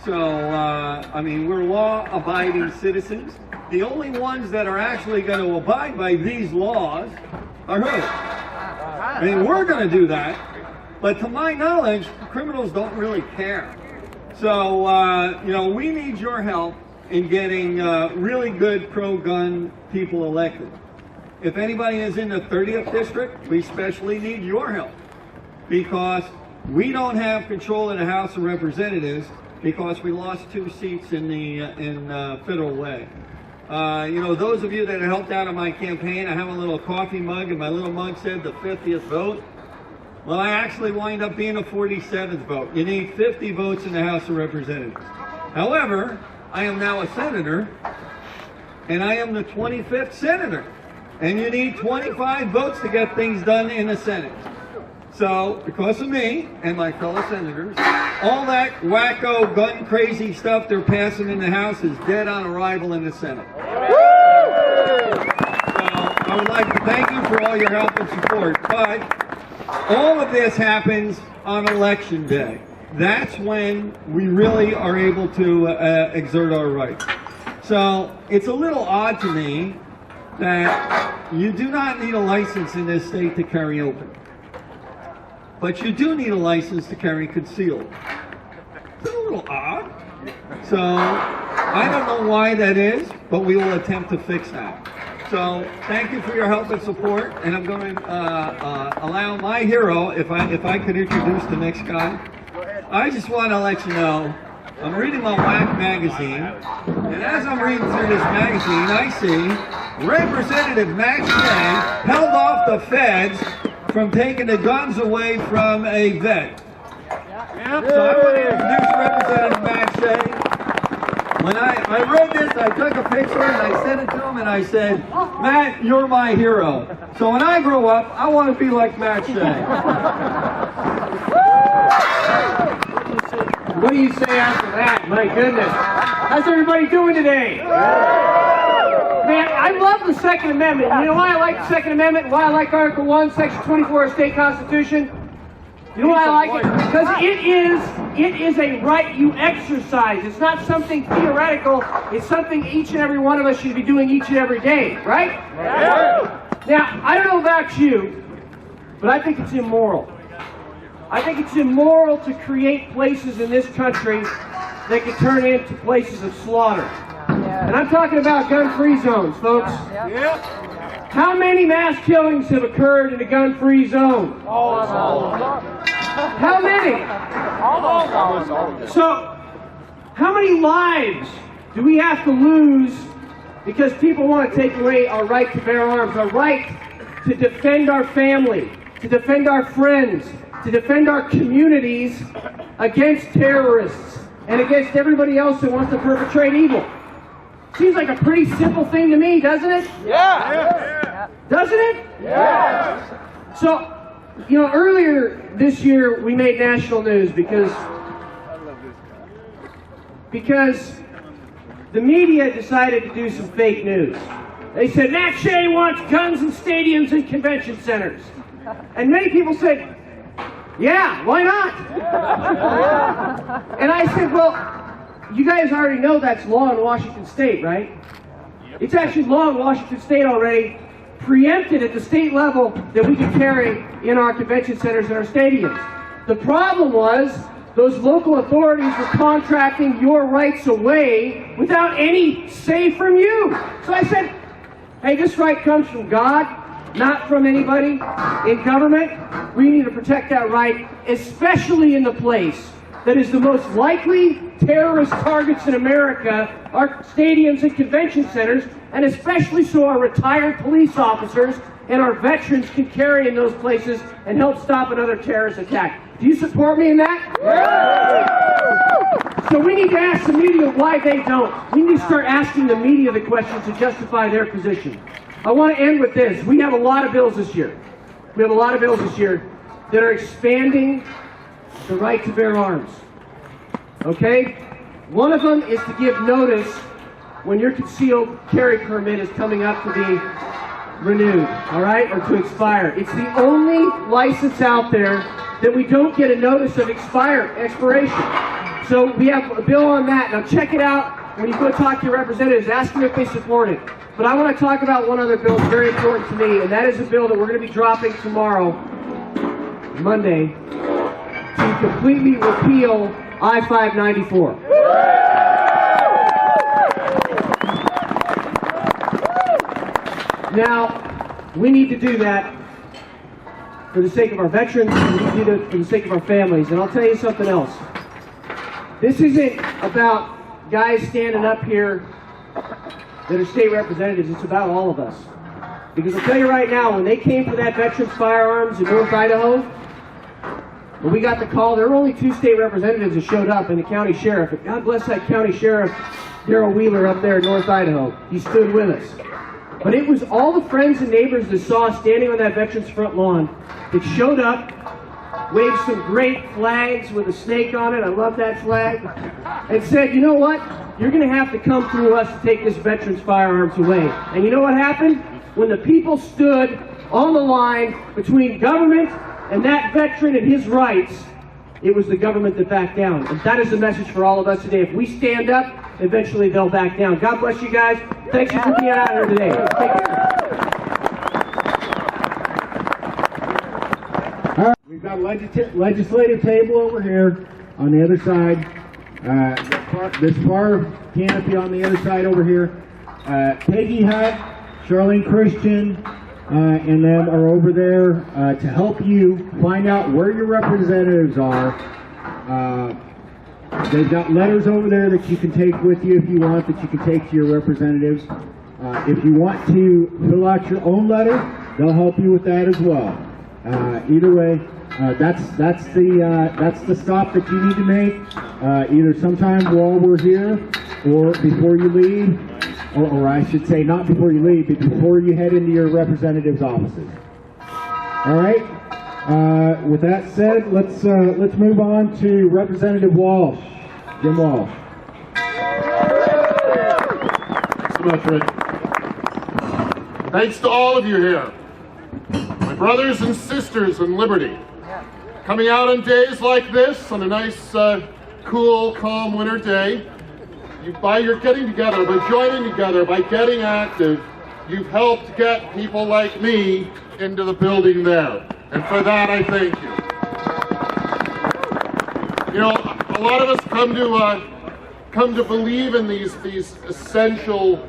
So, I mean, we're law-abiding citizens. The only ones that are actually going to abide by these laws are who? I mean, we're going to do that, but to my knowledge, criminals don't really care. So, you know, we need your help in getting really good pro-gun people elected. If anybody is in the 30th district, we especially need your help, because we don't have control of the House of Representatives because we lost 2 seats in the Federal Way. You know, those of you that helped out on my campaign, I have a little coffee mug, and my little mug said the 50th vote. Well, I actually wind up being the 47th vote. You need 50 votes in the House of Representatives. However, I am now a senator, and I am the 25th senator. And you need 25 votes to get things done in the Senate. So, because of me and my fellow senators, all that wacko, gun-crazy stuff they're passing in the House is dead on arrival in the Senate. So, I would like to thank you for all your help and support, but all of this happens on Election Day. That's when we really are able to exert our rights. So, it's a little odd to me that you do not need a license in this state to carry open. But you do need a license to carry concealed. It's a little odd. So, I don't know why that is, but we will attempt to fix that. So, thank you for your help and support, and I'm going to allow my hero, if I could introduce the next guy. I just want to let you know, I'm reading my WAC magazine, and as I'm reading through this magazine, I see Representative Max Shea held off the feds from taking the guns away from a vet. So I want to introduce Representative Max Shea. When I read this, I took a picture and I sent it to him and I said, Matt, you're my hero. So when I grow up, I want to be like Max Shea. What do you say after that? My goodness. How's everybody doing today? Man, I love the Second Amendment. You know why I like the Second Amendment? Why I like Article 1, Section 24 of the state constitution? You know why I like it? Because it is a right you exercise. It's not something theoretical. It's something each and every one of us should be doing each and every day, right? Yeah. Now, I don't know about you, but I think it's immoral. I think it's immoral to create places in this country that can turn into places of slaughter. And I'm talking about gun-free zones, folks. How many mass killings have occurred in a gun-free zone? How many? So, how many lives do we have to lose because people want to take away our right to bear arms, our right to defend our family, to defend our friends, to defend our communities against terrorists and against everybody else who wants to perpetrate evil? Seems like a pretty simple thing to me, doesn't it? Yeah. Doesn't it? Yeah. So, you know, earlier this year we made national news because the media decided to do some fake news. They said, Matt Shea wants guns in stadiums and convention centers. And many people said, yeah, why not? And I said, well, you guys already know that's law in Washington State, right? It's actually law in Washington State already, preempted at the state level that we could carry in our convention centers and our stadiums. The problem was those local authorities were contracting your rights away without any say from you. So I said, hey, this right comes from God, not from anybody in government. We need to protect that right, especially in the place that is the most likely terrorist targets in America, our stadiums and convention centers, and especially so our retired police officers and our veterans can carry in those places and help stop another terrorist attack. Do you support me in that? Yeah. So we need to ask the media why they don't. We need to start asking the media the questions to justify their position. I want to end with this. We have a lot of bills this year. We have a lot of bills this year that are expanding the right to bear arms. Okay? One of them is to give notice when your concealed carry permit is coming up to be renewed, all right, or to expire. It's the only license out there that we don't get a notice of expiration. So we have a bill on that. Now check it out when you go talk to your representatives. Ask them if they support it. But I want to talk about one other bill that's very important to me, and that is a bill that we're going to be dropping tomorrow, Monday, to completely repeal I-594. Now, we need to do that for the sake of our veterans, and we need to do it for the sake of our families. And I'll tell you something else. This isn't about guys standing up here that are state representatives. It's about all of us. Because I'll tell you right now, when they came for that veterans firearms in North Idaho, when we got the call, there were only 2 state representatives that showed up and the county sheriff. And God bless that county sheriff, Darrell Wheeler, up there in North Idaho. He stood with us. But it was all the friends and neighbors that saw us standing on that veterans front lawn that showed up, waved some great flags with a snake on it, I love that flag, and said, you know what, you're going to have to come through us to take this veterans firearms away. And you know what happened? When the people stood on the line between government and that veteran and his rights, it was the government that backed down. And that is the message for all of us today. If we stand up, eventually they'll back down. God bless you guys. Thanks for being out here today. Take care. We've got a legislative table over here on the other side. This far canopy on the other side over here. Peggy Hutt, Charlene Christian, and them are over there to help you find out where your representatives are. They've got letters over there that you can take with you if you want, that you can take to your representatives. If you want to fill out your own letter, they'll help you with that as well. Either way, that's the stop that you need to make, either sometime while we're here or before you leave, or I should say not before you leave, but before you head into your representatives' offices. All right. With that said, let's move on to Representative Walsh, Jim Walsh. Thanks so much, Rick. Thanks to all of you here, my brothers and sisters in liberty, coming out on days like this, on a nice, cool, calm winter day. By your getting together, by joining together, by getting active, you've helped get people like me into the building there. And for that, I thank you. You know, a lot of us come to believe in these essential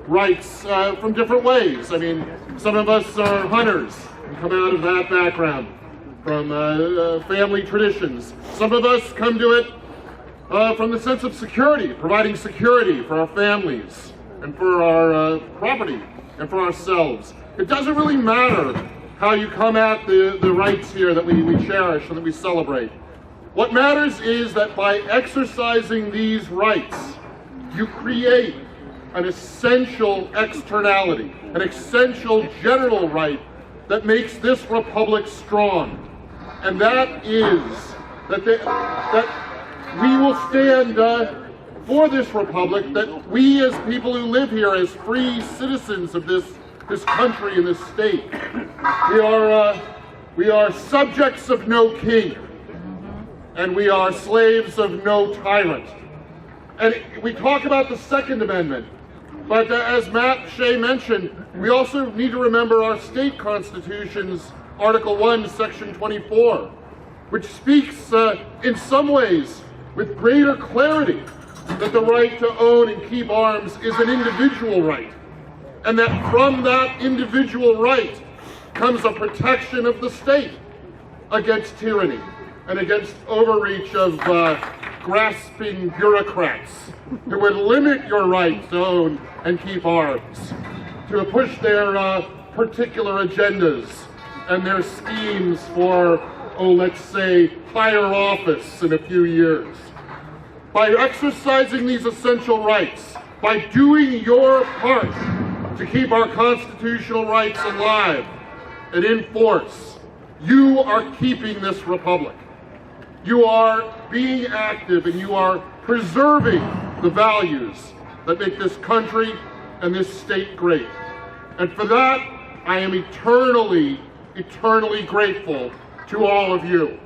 rights from different ways. I mean, some of us are hunters and come out of that background, from family traditions. Some of us come to it from the sense of security, providing security for our families and for our property and for ourselves. It doesn't really matter how you come at the rights here that we cherish and that we celebrate. What matters is that by exercising these rights, you create an essential externality, an essential general right that makes this republic strong. And that is that we will stand for this republic, that we as people who live here as free citizens of this country and this state, we are subjects of no king, and we are slaves of no tyrant. And we talk about the Second Amendment, but as Matt Shea mentioned, we also need to remember our state constitution's Article 1, Section 24, which speaks in some ways with greater clarity that the right to own and keep arms is an individual right, and that from that individual right comes a protection of the state against tyranny and against overreach of grasping bureaucrats who would limit your right to own and keep arms, to push their particular agendas and their schemes for, let's say, higher office in a few years. By exercising these essential rights, by doing your part to keep our constitutional rights alive and in force, you are keeping this republic. You are being active and you are preserving the values that make this country and this state great. And for that, I am eternally, eternally grateful to all of you.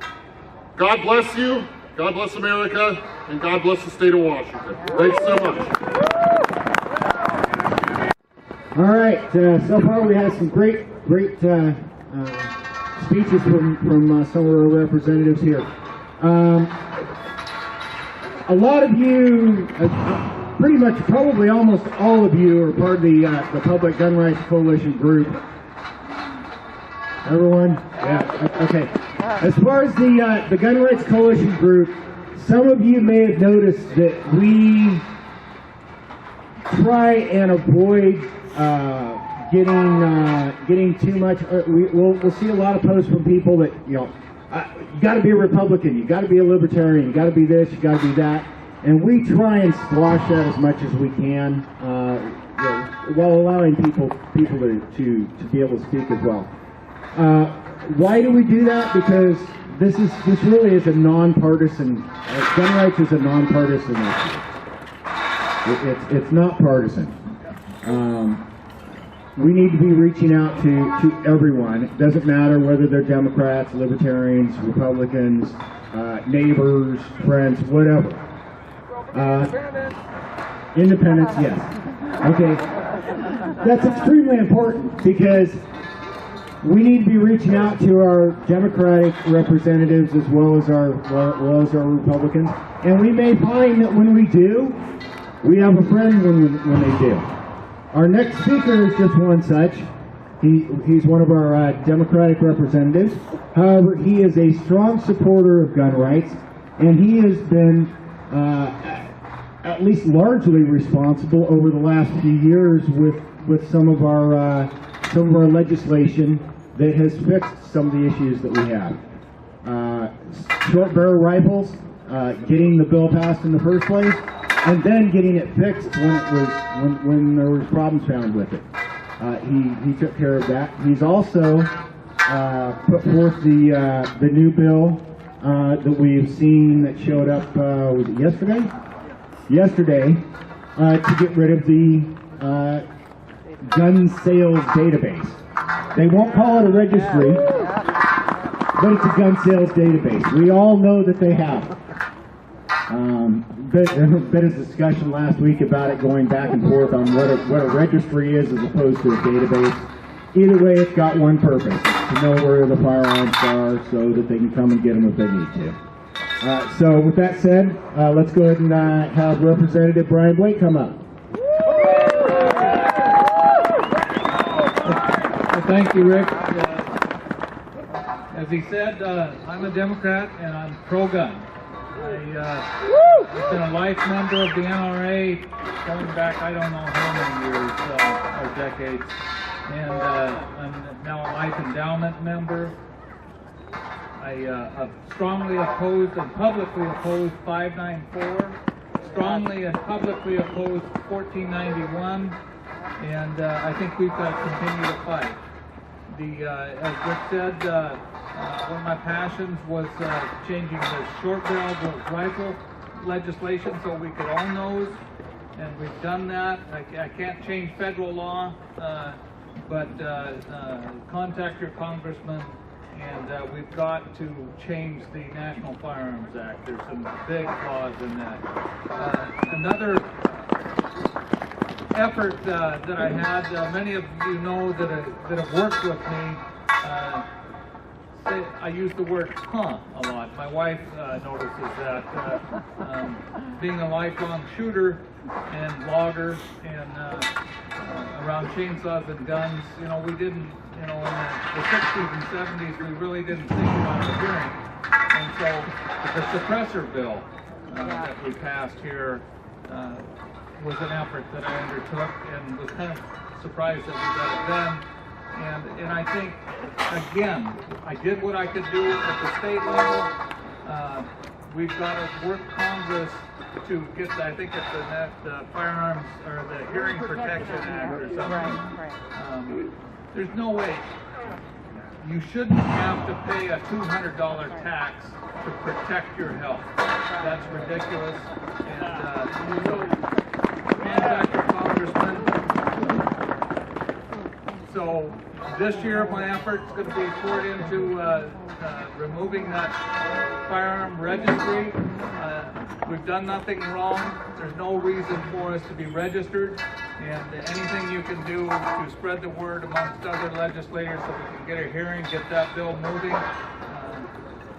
God bless you. God bless America, and God bless the state of Washington. Thanks so much. All right, so far we had some great speeches from some of our representatives here. A lot of you, pretty much probably almost all of you are part of the Public Gun Rights Coalition group. Everyone? Yeah, okay. As far as the Gun Rights Coalition group, some of you may have noticed that we try and avoid getting too much. We'll see a lot of posts from people that, you know, you got to be a Republican, you got to be a Libertarian, you got to be this, you got to be that, and we try and squash that as much as we can, while allowing people to be able to speak as well. Why do we do that? Because this really is a nonpartisan. Gun rights is a nonpartisan issue. It's not partisan. We need to be reaching out to everyone. It doesn't matter whether they're Democrats, Libertarians, Republicans, neighbors, friends, whatever. Independents, yes. Okay. That's extremely important because we need to be reaching out to our Democratic representatives as well as our Republicans. And we may find that when we do, we have a friend when they do. Our next speaker is just one such. He's one of our Democratic representatives. However, he is a strong supporter of gun rights, and he has been at least largely responsible over the last few years with some of our legislation that has fixed some of the issues that we have. Short barrel rifles, getting the bill passed in the first place, and then getting it fixed when there was problems found with it. He took care of that. He's also put forth the new bill that we've seen that showed up was it yesterday? Yesterday, to get rid of the gun sales database. They won't call it a registry, but it's a gun sales database. We all know that they have. There was a bit of discussion last week about it going back and forth on what a registry is as opposed to a database. Either way, it's got one purpose: to know where the firearms are so that they can come and get them if they need to. So with that said, let's go ahead and have Representative Brian Blake come up. Thank you, Rick. As he said, I'm a Democrat and I'm pro-gun. I've been a life member of the NRA going back I don't know how many years or decades, and I'm now a life endowment member. I strongly opposed and publicly opposed 594, strongly and publicly opposed 1491, and I think we've got to continue to fight. As Rick said, one of my passions was changing the short barrel rifle legislation so we could own those, and we've done that. I can't change federal law, but contact your congressman, and we've got to change the National Firearms Act. There's some big flaws in that. Another effort that I had, many of you know that have worked with me, I use the word "huh" a lot. My wife notices that. Being a lifelong shooter and logger and around chainsaws and guns, we didn't, in the 60s and 70s, we really didn't think about our hearing. And so the suppressor bill that we passed here was an effort that I undertook and was kind of surprised that we got it done. And I think, again, I did what I could do at the state level. We've got to work Congress to get, I think it's the Firearms, or the Hearing Protection Act or something. Right. There's no way. You shouldn't have to pay a $200 tax to protect your health. That's ridiculous. And contact your congressman. So So this year my effort is going to be poured into removing that firearm registry. We've done nothing wrong. There's no reason for us to be registered. And anything you can do to spread the word amongst other legislators so we can get a hearing, get that bill moving.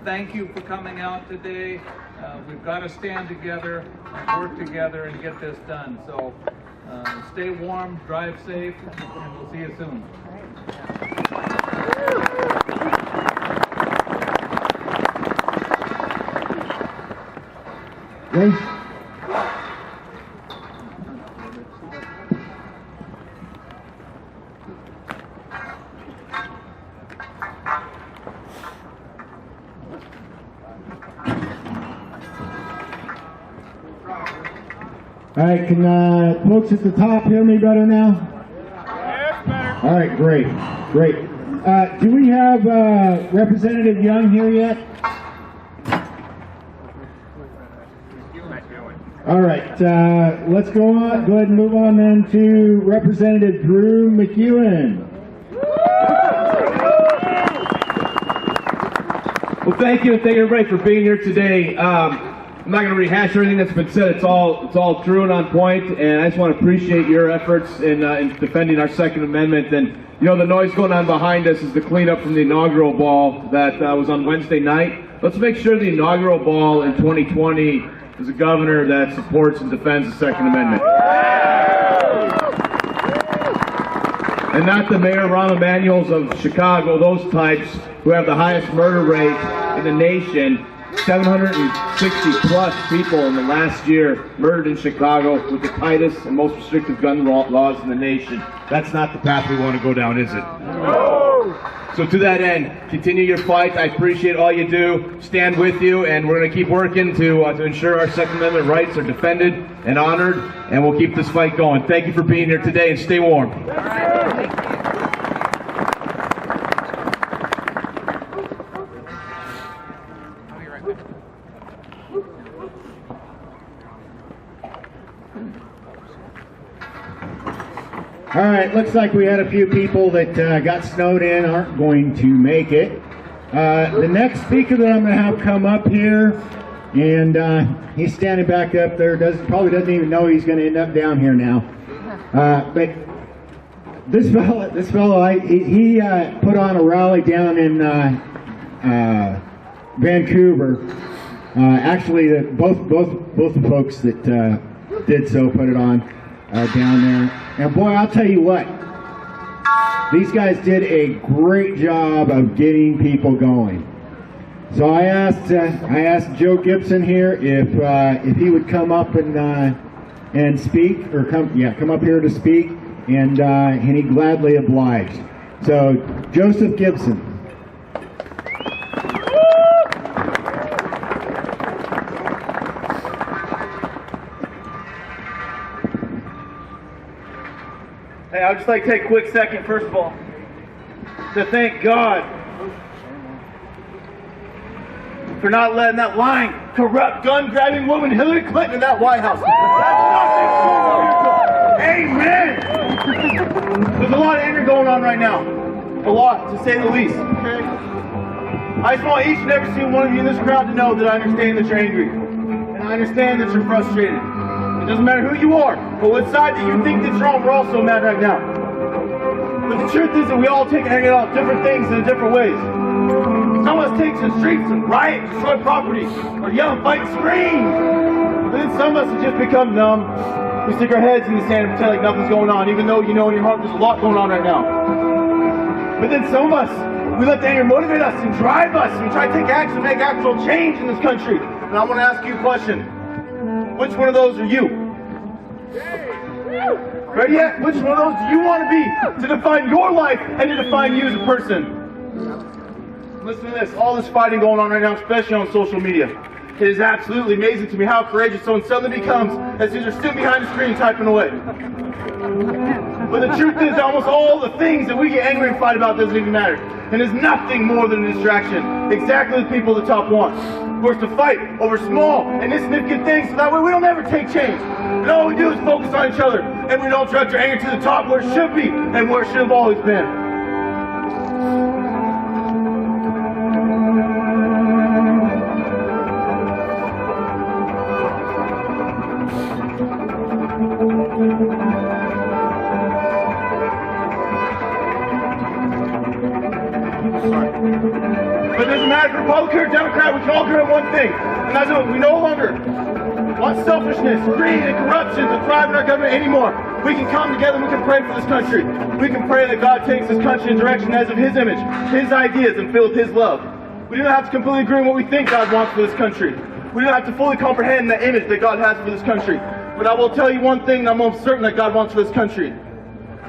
Thank you for coming out today. We've got to stand together and work together and get this done. So stay warm, drive safe, and we'll see you soon. Ray? All right, can folks at the top hear me better now? Yes, better. All right, great. Do we have Representative Young here yet? All right, let's go on. Go ahead and move on then to Representative Drew McEwen. Well, thank you, and thank everybody for being here today. I'm not going to rehash everything that's been said. It's all true and on point, and I just want to appreciate your efforts in defending our Second Amendment. And you know, the noise going on behind us is the cleanup from the inaugural ball that was on Wednesday night. Let's make sure the inaugural ball in 2020 is a governor that supports and defends the Second Amendment. And not the Mayor Rahm Emanuels of Chicago, those types who have the highest murder rate in the nation. 760 plus people in the last year murdered in Chicago with the tightest and most restrictive gun laws in the nation. That's not the path we want to go down, is it? No! So to that end, continue your fight. I appreciate all you do. Stand with you, and we're going to keep working to ensure our Second Amendment rights are defended and honored, and we'll keep this fight going. Thank you for being here today, and stay warm. All right, thank you. All right, looks like we had a few people that got snowed in, aren't going to make it. The next speaker that I'm going to have come up here, and he's standing back up there, probably doesn't even know he's going to end up down here now. But this fellow, he put on a rally down in Vancouver. Actually, both the folks that did so put it on down there. And boy, I'll tell you what, these guys did a great job of getting people going. So I asked Joe Gibson here if he would come up and speak, or come up here to speak, and he gladly obliged. So Joseph Gibson. Hey, I'd just like to take a quick second, first of all, to thank God for not letting that lying, corrupt, gun-grabbing woman Hillary Clinton in that White House. Amen! There's a lot of anger going on right now. A lot, to say the least. Okay? I just want each and every single one of you in this crowd to know that I understand that you're angry. And I understand that you're frustrated. It doesn't matter who you are, but what side that you think that's wrong, we're all so mad right now. But the truth is that we all take hanging out different things in different ways. Some of us take to the streets and riot, destroy property, or yell and fight and scream. But then some of us have just become numb. We stick our heads in the sand and pretend like nothing's going on, even though you know in your heart there's a lot going on right now. But then some of us, we let the anger motivate us and drive us, and we try to take action, make actual change in this country. And I want to ask you a question. Which one of those are you? Ready yet? Which one of those do you want to be to define your life and to define you as a person? Listen to this. All this fighting going on right now, especially on social media. It is absolutely amazing to me how courageous someone suddenly becomes as if they're sitting behind the screen typing away. But the truth is, almost all the things that we get angry and fight about doesn't even matter. and is nothing more than a distraction. Exactly the people the top want. For us to fight over small and insignificant things so that way we don't ever take change. And all we do is focus on each other, and we don't direct our anger to the top where it should be and where it should have always been. But it doesn't matter if Republican or Democrat, we can all agree on one thing, and that's that we no longer want selfishness, greed, and corruption to thrive in our government anymore. We can come together and we can pray for this country. We can pray that God takes this country in direction as of His image, His ideas, and filled with His love. We do not have to completely agree on what we think God wants for this country. We don't have to fully comprehend the image that God has for this country. But I will tell you one thing that I'm most certain that God wants for this country.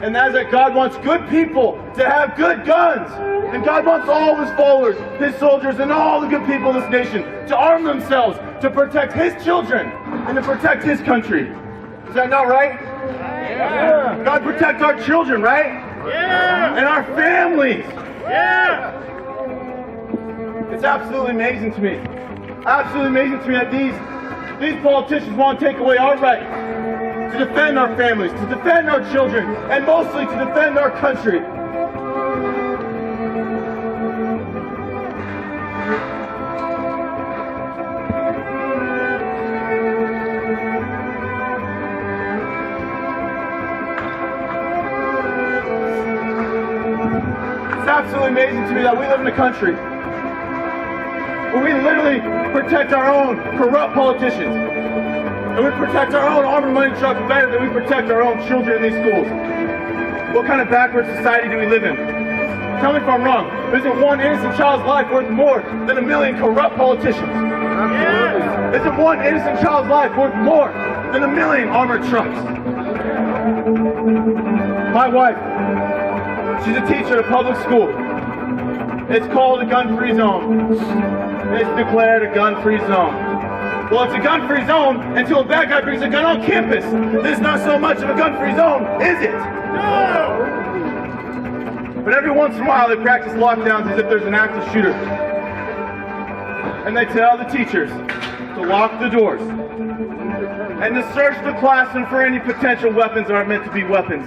And that is that God wants good people to have good guns. And God wants all of His followers, His soldiers, and all the good people of this nation to arm themselves to protect His children and to protect His country. Is that not right? Yeah. God protect our children, right? Yeah. And our families. Yeah. It's absolutely amazing to me. Absolutely amazing to me that these politicians want to take away our right to defend our families, to defend our children, and mostly to defend our country. It's absolutely amazing to me that we live in a country where we literally protect our own corrupt politicians. And we protect our own armed money trucks better than we protect our own children in these schools. What kind of backwards society do we live in? Tell me if I'm wrong. Isn't one innocent child's life worth more than a million corrupt politicians? Yeah. Isn't one innocent child's life worth more than a million armored trucks? My wife, she's a teacher at a public school. It's called a gun-free zone. It's declared a gun-free zone. Well, it's a gun-free zone until a bad guy brings a gun on campus. This is not so much of a gun-free zone, is it? No. But every once in a while, they practice lockdowns as if there's an active shooter. And they tell the teachers to lock the doors and to search the classroom for any potential weapons that aren't meant to be weapons,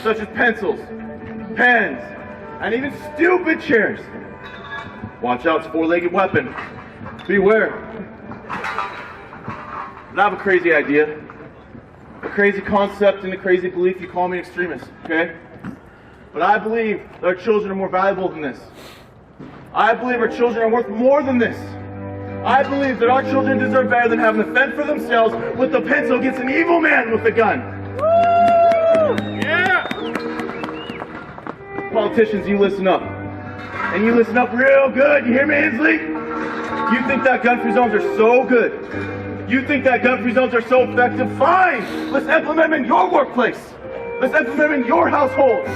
such as pencils, pens, and even stupid chairs. Watch out, it's a four-legged weapon. Beware. But I have a crazy idea, a crazy concept, and a crazy belief. You call me an extremist, okay? But I believe that our children are more valuable than this. I believe our children are worth more than this. I believe that our children deserve better than having to fend for themselves with a pencil against an evil man with a gun. Woo! Yeah. Politicians, you listen up. And you listen up real good. You hear me, Inslee? You think that gun-free zones are so good. You think that gun-free zones are so effective? Fine! Let's implement them in your workplace. Let's implement them in your household.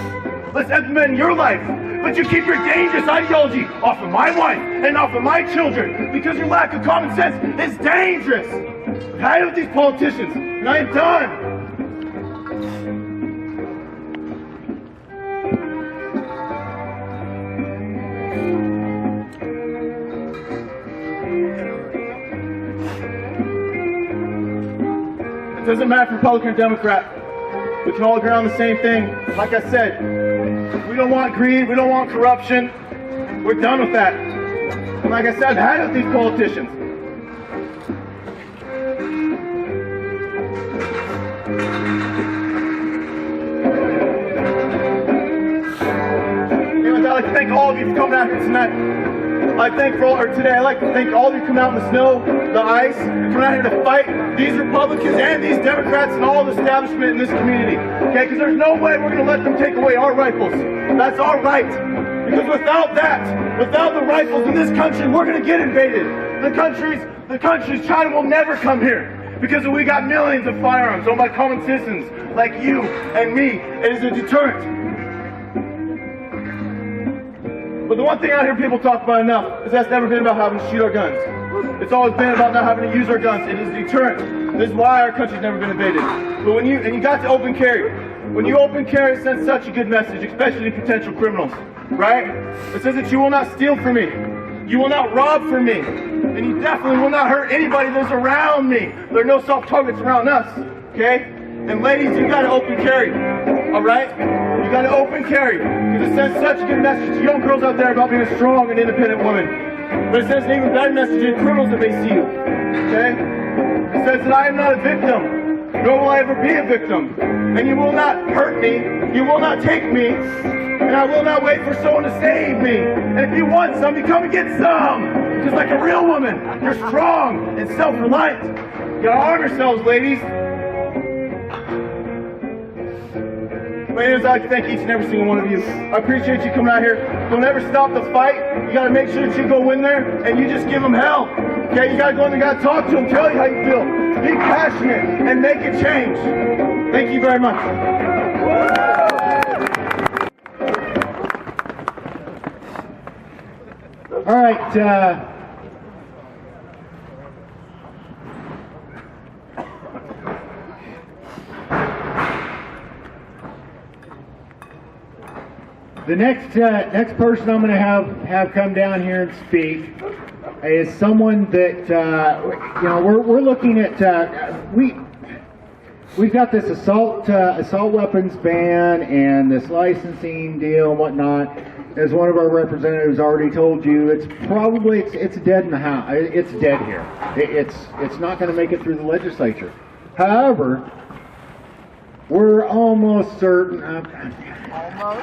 Let's implement them in your life. But you keep your dangerous ideology off of my wife and off of my children because your lack of common sense is dangerous. I'm tired of these politicians, and I am done. It doesn't matter if Republican or Democrat. We can all agree on the same thing. Like I said, we don't want greed, we don't want corruption. We're done with that. And like I said, I've had it with these politicians. Anyways, I'd like to thank all of you for coming out here tonight. I'd like to thank all of you for coming out in the snow, the ice, and coming out here to fight these Republicans and these Democrats and all the establishment in this community. Okay, because there's no way we're going to let them take away our rifles. That's our right. Because without that, without the rifles in this country, we're going to get invaded. The country's China will never come here. Because we got millions of firearms owned by common citizens like you and me. It is a deterrent. But the one thing I hear people talk about enough is that's never been about having to shoot our guns. It's always been about not having to use our guns. It is a deterrent. This is why our country's never been invaded. But you got to open carry. When you open carry, it sends such a good message, especially to potential criminals. right? It says that you will not steal from me. You will not rob from me. And you definitely will not hurt anybody that's around me. There are no soft targets around us, okay? And ladies, you gotta open carry, all right? You gotta open carry, because it sends such a good message to young girls out there about being a strong and independent woman. But it sends an even better message to criminals that may see you, okay? It says that I am not a victim, nor will I ever be a victim. And you will not hurt me, you will not take me, and I will not wait for someone to save me. And if you want some, you come and get some. Just like a real woman, you're strong and self-reliant. You gotta arm yourselves, ladies. Ladies, I'd like to thank each and every single one of you. I appreciate you coming out here. Don't ever stop the fight. You got to make sure that you go in there and you just give them hell. Okay, you got to go in there, you got to talk to them, tell you how you feel. Be passionate and make a change. Thank you very much. All right. The next person I'm going to have come down here and speak is someone that we're looking at. We've got this assault weapons ban and this licensing deal and whatnot. As one of our representatives already told you, it's dead in the house. It's dead here. It's not going to make it through the legislature. However, we're almost certain,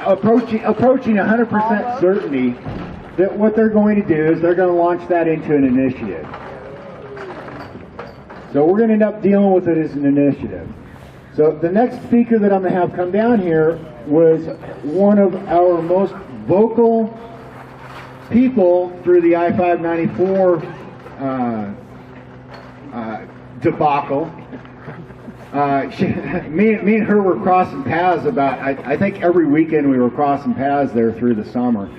approaching 100% certainty that what they're going to do is they're going to launch that into an initiative. So we're going to end up dealing with it as an initiative. So the next speaker that I'm going to have come down here was one of our most vocal people through the I-594 debacle. Me and her were crossing paths I think every weekend we were crossing paths there through the summer.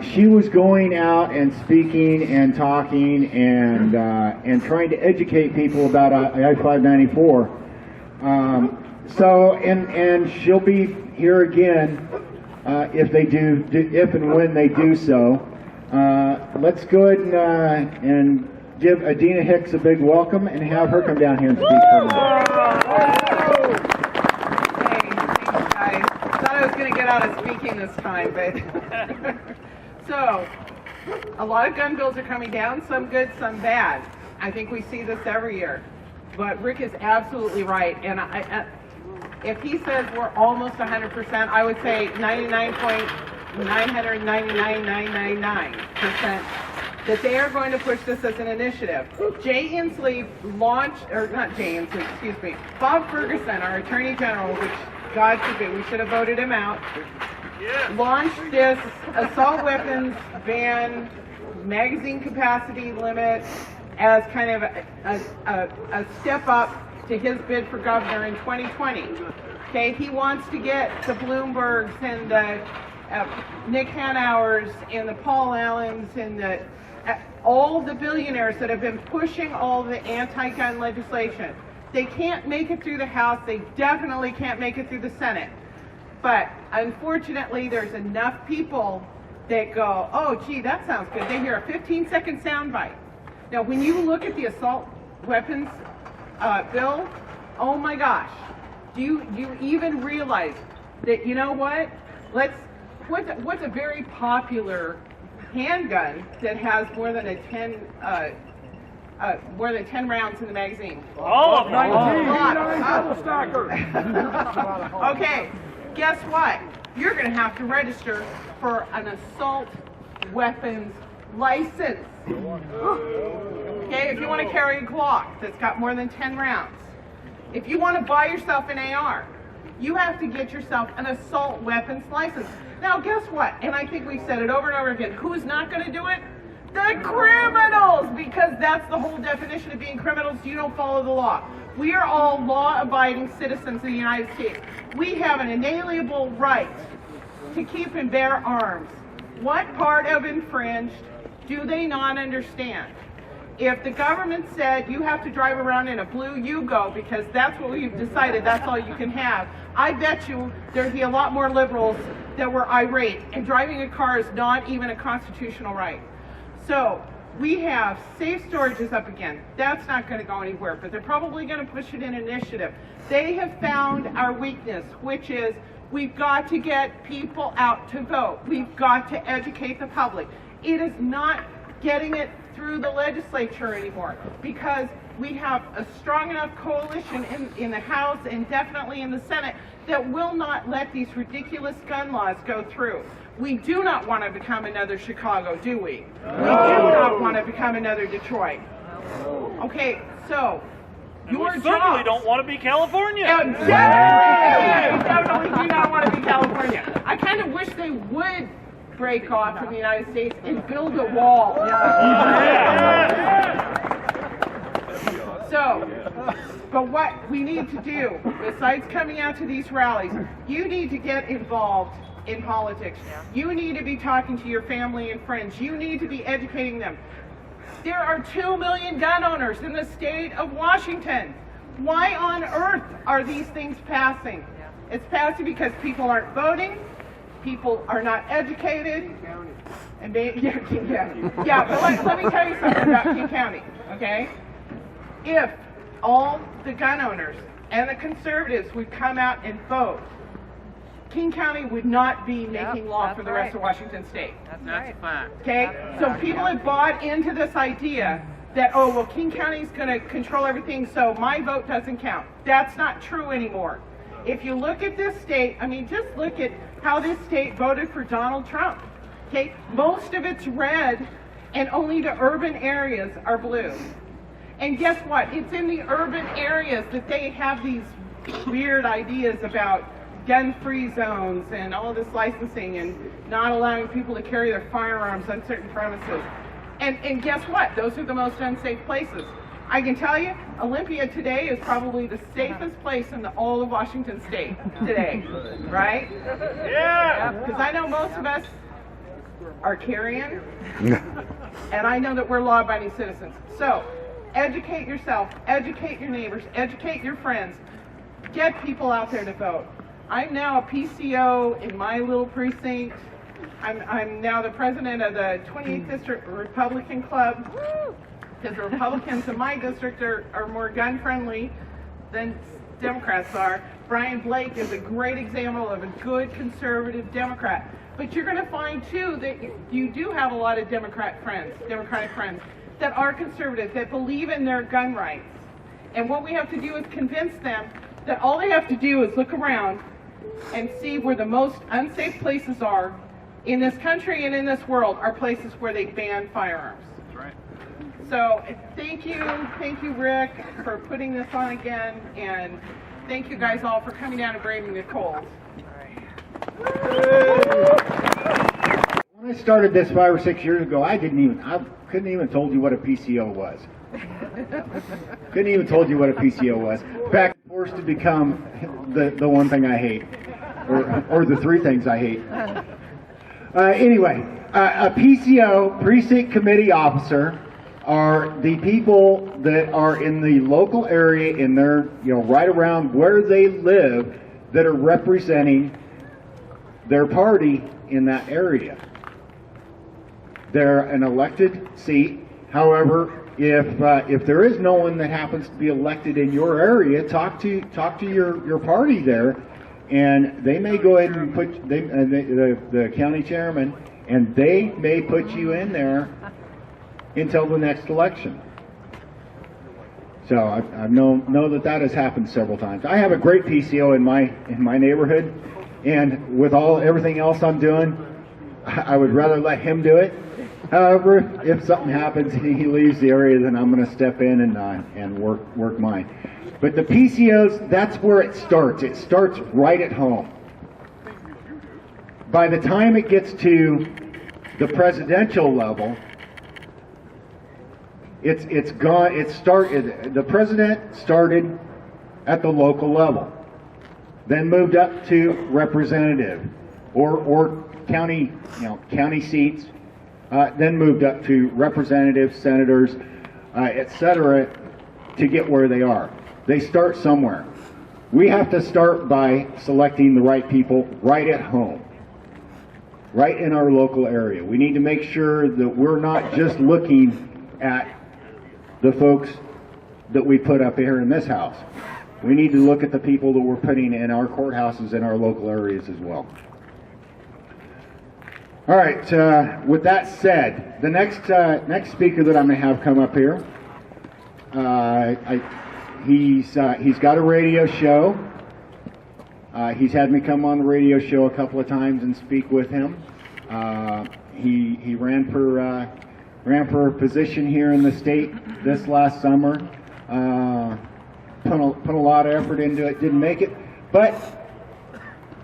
She was going out and speaking and talking and trying to educate people about I-594. And she'll be here again if and when they do so. Let's go ahead and give Adina Hicks a big welcome and have her come down here and speak for us. Thanks, guys. Thought I was going to get out of speaking this time, but so a lot of gun bills are coming down, some good, some bad. I think we see this every year. But Rick is absolutely right, and if he says we're almost 100%, I would say 99.9999999% that they are going to push this as an initiative. Bob Ferguson, our Attorney General, which God forbid, we should have voted him out, launched this assault weapons ban, magazine capacity limit as kind of a step up to his bid for governor in 2020. Okay, he wants to get the Bloombergs and the Nick Hanauers and the Paul Allens and all the billionaires that have been pushing all the anti-gun legislation. They can't make it through the House. They definitely can't make it through the Senate. But unfortunately, there's enough people that go, oh, gee, that sounds good. They hear a 15-second soundbite. Now, when you look at the assault weapons bill, oh my gosh, do you even realize that, you know what? What's a very popular handgun that has more than 10 rounds in the magazine? All of them. Okay, guess what? You're going to have to register for an assault weapons license. Okay, if you want to carry a Glock that's got more than 10 rounds. If you want to buy yourself an AR, you have to get yourself an assault weapons license. Now, guess what? And I think we've said it over and over again. Who's not going to do it? The criminals! Because that's the whole definition of being criminals. You don't follow the law. We are all law-abiding citizens of the United States. We have an inalienable right to keep and bear arms. What part of infringed do they not understand? If the government said you have to drive around in a blue Yugo because that's what we've decided, that's all you can have, I bet you there'd be a lot more liberals that were irate, and driving a car is not even a constitutional right. So we have safe storages up again. That's not going to go anywhere, but they're probably going to push it in initiative. They have found our weakness, which is we've got to get people out to vote. We've got to educate the public. It is not getting it through the legislature anymore, because we have a strong enough coalition in the House and definitely in the Senate that will not let these ridiculous gun laws go through. We do not want to become another Chicago, do we? We do not want to become another Detroit. Okay, so your We certainly jobs. don't want to be California. Definitely do not want to be California. I kind of wish they would break off from the United States and build a wall. So, but what we need to do, besides coming out to these rallies, you need to get involved in politics. You need to be talking to your family and friends. You need to be educating them. There are 2 million gun owners in the state of Washington. Why on earth are these things passing? It's passing because people aren't voting, people are not educated, and maybe, yeah, but let me tell you something about King County, okay? If all the gun owners and the conservatives would come out and vote, King County would not be making law for the rest of Washington State. That's a fact. Okay? So people have bought into this idea that, oh, well, King County's going to control everything, so my vote doesn't count. That's not true anymore. If you look at this state, I mean, just look at how this state voted for Donald Trump. Okay? Most of it's red, and only the urban areas are blue. And guess what? It's in the urban areas that they have these weird ideas about gun-free zones and all this licensing and not allowing people to carry their firearms on certain premises. And guess what? Those are the most unsafe places. I can tell you, Olympia today is probably the safest place in all of Washington State today, right? Yeah! Because I know most of us are carrying, and I know that we're law-abiding citizens. So, educate yourself, educate your neighbors, educate your friends, get people out there to vote. I'm now a PCO in my little precinct. I'm now the president of the 28th District Republican Club, because the Republicans in my district are more gun-friendly than Democrats are. Brian Blake is a great example of a good conservative Democrat. But you're going to find, too, that you do have a lot of Democratic friends that are conservative, that believe in their gun rights. And what we have to do is convince them that all they have to do is look around and see where the most unsafe places are in this country and in this world are places where they ban firearms. That's right. So thank you, Rick, for putting this on again, and thank you guys all for coming down and braving the cold. When I started this 5 or 6 years ago, I couldn't even told you what a PCO was. Couldn't even told you what a PCO was. In fact, forced to become the one thing I hate, or the 3 things I hate. Anyway, a PCO, precinct committee officer, are the people that are in the local area, in their, right around where they live, that are representing their party in that area. They're an elected seat. However, if there is no one that happens to be elected in your area, talk to your party there, and they may go ahead and put the county chairman, and they may put you in there until the next election. So I know that has happened several times. I have a great PCO in my neighborhood, and with everything else I'm doing, I would rather let him do it. However, if something happens and he leaves the area, then I'm going to step in and work mine. But the PCOs, that's where it starts. It starts right at home. By the time it gets to the presidential level, it's gone. The president started at the local level, then moved up to representative or county seats, then moved up to representatives, senators, etc., to get where they are. They start somewhere. We have to start by selecting the right people right at home, right in our local area. We need to make sure that we're not just looking at the folks that we put up here in this house. We need to look at the people that we're putting in our courthouses in our local areas as well. All right, with that said, the next speaker that I'm going to have come up here, he's got a radio show. He's had me come on the radio show a couple of times and speak with him. He ran for a position here in the state this last summer. Put a lot of effort into it, didn't make it, but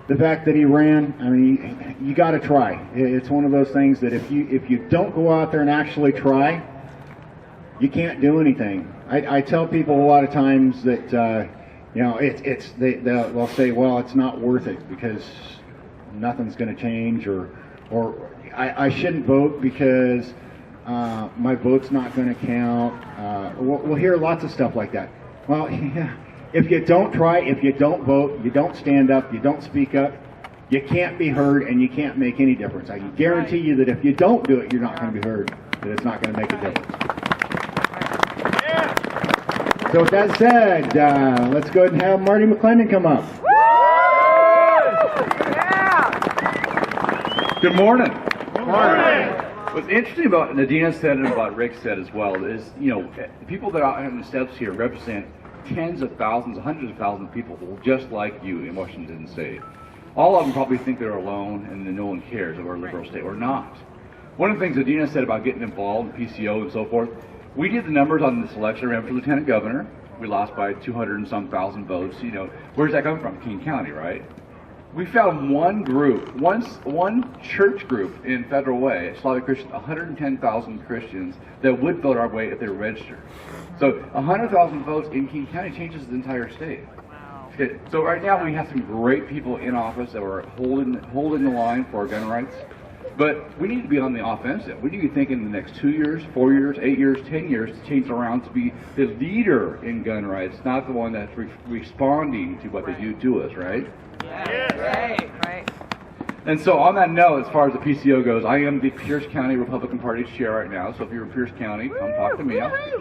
the fact that he ran, I mean, you got to try. It's one of those things that if you don't go out there and actually try, you can't do anything. I tell people a lot of times that they'll say, well, it's not worth it because nothing's going to change, or I shouldn't vote because my vote's not going to count. We'll hear lots of stuff like that. Well, yeah, if you don't try, if you don't vote, you don't stand up, you don't speak up, you can't be heard, and you can't make any difference. I can guarantee you that if you don't do it, you're not going to be heard, that it's not going to make a difference. So with that said, let's go ahead and have Marty McClendon come up. Good morning. Good morning. What's interesting about Nadina said and about Rick said as well is, the people that are on the steps here represent tens of thousands, hundreds of thousands of people just like you in Washington State. All of them probably think they're alone and that no one cares of our liberal state. We're not. One of the things Nadina said about getting involved in PCO and so forth, we did the numbers on this election. I ran for lieutenant governor. We lost by 200 and some thousand votes. Where's that coming from? King County, right? We found one group, one church group in Federal Way, Slavic Christians, 110,000 Christians that would vote our way if they were registered. So 100,000 votes in King County changes the entire state. Okay, so right now we have some great people in office that are holding the line for our gun rights, but we need to be on the offensive. We need to be thinking in the next 2 years, 4 years, 8 years, 10 years to change around to be the leader in gun rights, not the one that's responding to what they do to us, right? Right. And so on that note, as far as the PCO goes, I am the Pierce County Republican Party chair right now. So if you're in Pierce County, come talk to me.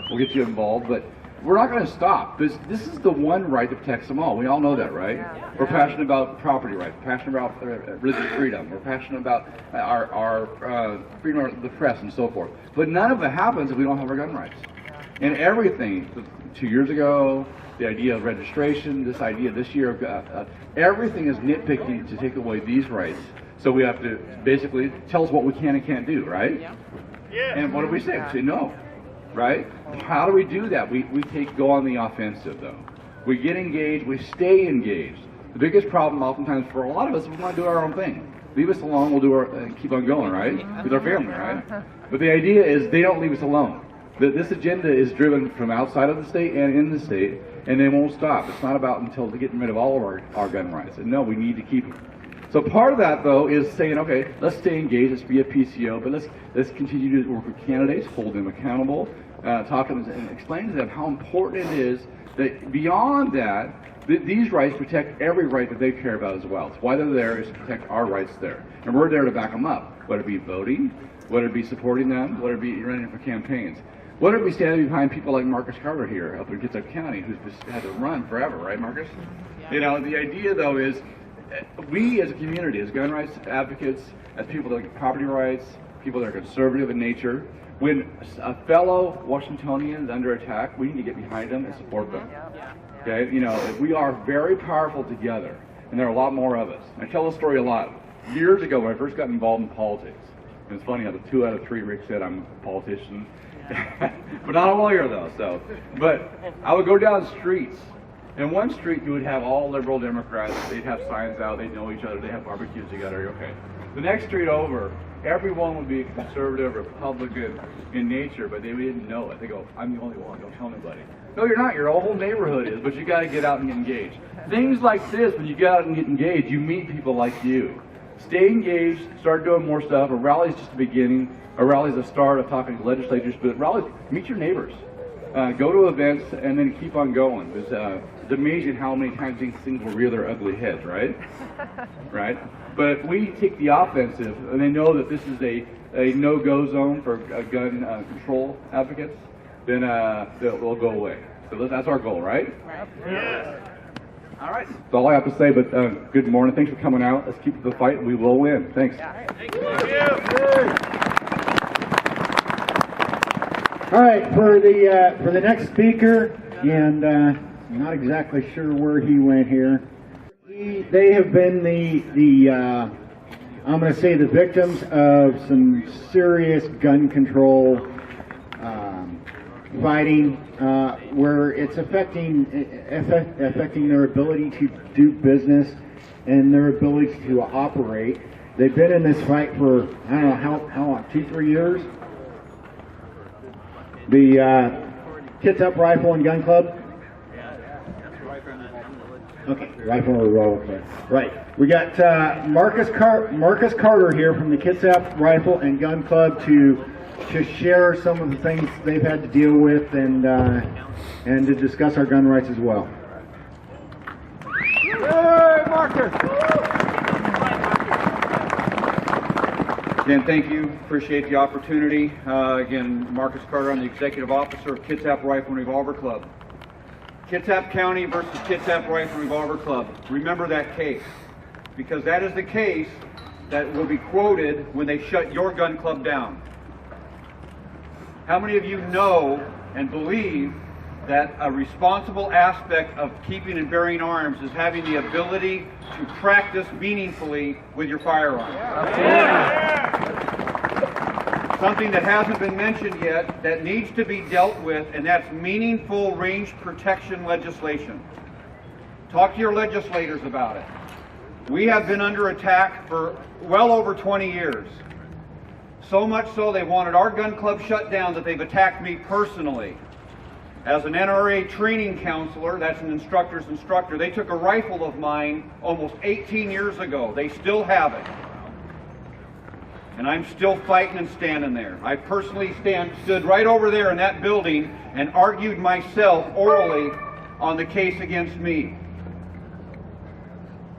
We'll get you involved. But we're not going to stop. This is the one right that protects them all. We all know that, right? We're passionate about property rights. We're passionate about religious freedom. We're passionate about our freedom of the press and so forth. But none of it happens if we don't have our gun rights. And everything, 2 years ago, the idea of registration, this idea this year of everything is nitpicking to take away these rights. So we have to basically tell us what we can and can't do, right? Yeah. And what do we say? We say no, right? How do we do that? We go on the offensive, though. We get engaged. We stay engaged. The biggest problem oftentimes for a lot of us is we want to do our own thing. Leave us alone. We'll do keep on going, right? With our family, right? But the idea is they don't leave us alone. This agenda is driven from outside of the state and in the state, and they won't stop. It's not about until getting rid of all of our gun rights. And no, we need to keep them. So part of that, though, is saying, okay, let's stay engaged, let's be a PCO, but let's continue to work with candidates, hold them accountable, talk to them and explain to them how important it is that beyond that, these rights protect every right that they care about as well. It's why they're there is to protect our rights there. And we're there to back them up, whether it be voting, whether it be supporting them, whether it be running for campaigns. Whether it be standing behind people like Marcus Carter here up in Kitsap County, who's just had to run forever, right, Marcus? Yeah. The idea, though, is we as a community, as gun rights advocates, as people that like property rights, people that are conservative in nature, when a fellow Washingtonian is under attack, we need to get behind them and support them. Okay? We are very powerful together, and there are a lot more of us. I tell this story a lot. Years ago, when I first got involved in politics, and it's funny how the 2 out of 3 Rick said I'm a politician. But not a lawyer, though. But I would go down streets. In one street, you would have all liberal Democrats. They'd have signs out. They'd know each other. They'd have barbecues together. Okay. The next street over, everyone would be conservative, Republican in nature, but they didn't know it. They go, I'm the only one. Don't tell anybody. No, you're not. Your whole neighborhood is, but you got to get out and get engaged. Things like this, when you get out and get engaged, you meet people like you. Stay engaged. Start doing more stuff. A rally's just the beginning. A rally's the start of talking to legislators, but rallies, meet your neighbors. go to events and then keep on going. It's amazing how many times these things will rear their ugly heads, right? Right? But if we take the offensive and they know that this is a no-go zone for gun control advocates, then they'll go away. So that's our goal, right? Yes. All right. That's all I have to say, but good morning. Thanks for coming out. Let's keep the fight. We will win. Thanks. Thank you. All right, for the next speaker, and I'm not exactly sure where he went here. They have been the I'm going to say the victims of some serious gun control fighting, where it's affecting their ability to do business and their ability to operate. They've been in this fight for, I don't know, how long, 2-3 years? The Kits Up Rifle and Gun Club? Okay, Rifle and Revolver Club. Right. We got Marcus Carter here from the Kits Up Rifle and Gun Club to share some of the things they've had to deal with and to discuss our gun rights as well. Hey, Marcus! Again, thank you. Appreciate the opportunity. Again, Marcus Carter, I'm the Executive Officer of Kitsap Rifle and Revolver Club. Kitsap County versus Kitsap Rifle and Revolver Club. Remember that case, because that is the case that will be quoted when they shut your gun club down. How many of you know and believe that a responsible aspect of keeping and bearing arms is having the ability to practice meaningfully with your firearm? Something that hasn't been mentioned yet that needs to be dealt with, and that's meaningful range protection legislation. Talk to your legislators about it. We have been under attack for well over 20 years. So much so they wanted our gun club shut down that they've attacked me personally. As an NRA training counselor, that's an instructor's instructor, they took a rifle of mine almost 18 years ago. They still have it. And I'm still fighting and standing there. I personally stood right over there in that building and argued myself orally on the case against me.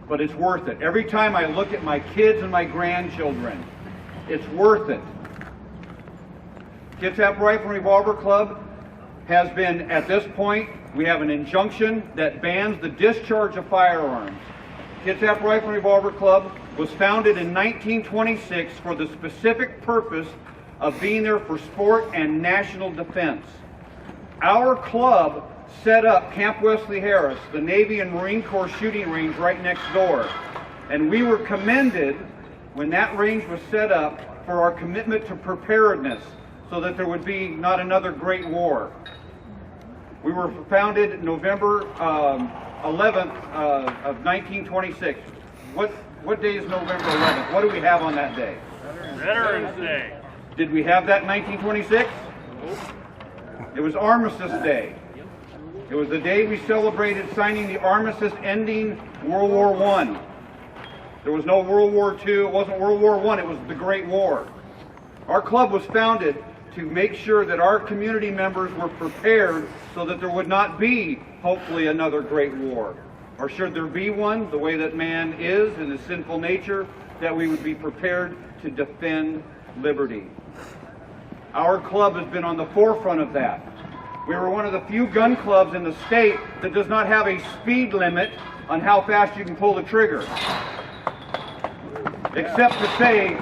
But it's worth it. Every time I look at my kids and my grandchildren, it's worth it. Kitsap Rifle and Revolver Club has been, at this point, we have an injunction that bans the discharge of firearms. Kitsap Rifle and Revolver Club was founded in 1926 for the specific purpose of being there for sport and national defense. Our club set up Camp Wesley Harris, the Navy and Marine Corps shooting range right next door. And we were commended when that range was set up for our commitment to preparedness so that there would be not another Great War. We were founded November 11th of 1926. What day is November 11th? What do we have on that day? Veterans Day. Did we have that in 1926? It was Armistice Day. It was the day we celebrated signing the armistice ending World War I. There was no World War II, it wasn't World War I, it was the Great War. Our club was founded to make sure that our community members were prepared so that there would not be, hopefully, another Great War. Or should there be one, the way that man is in his sinful nature, that we would be prepared to defend liberty. Our club has been on the forefront of that. We were one of the few gun clubs in the state that does not have a speed limit on how fast you can pull the trigger. Except to say,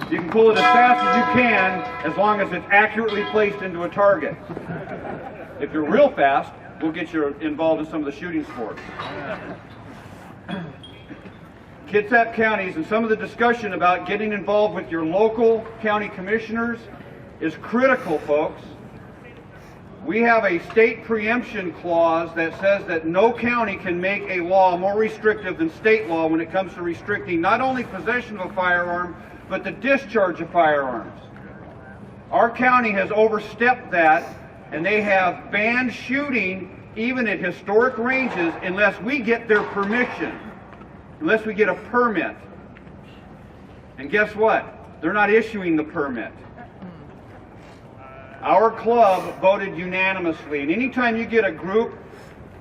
you can pull it as fast as you can as long as it's accurately placed into a target. If you're real fast, we'll get you involved in some of the shooting sports. Kitsap counties and some of the discussion about getting involved with your local county commissioners is critical, folks. We have a state preemption clause that says that no county can make a law more restrictive than state law when it comes to restricting not only possession of a firearm, but the discharge of firearms. Our county has overstepped that, and they have banned shooting even at historic ranges unless we get their permission, unless we get a permit. And guess what? They're not issuing the permit. Our club voted unanimously, and anytime you get a group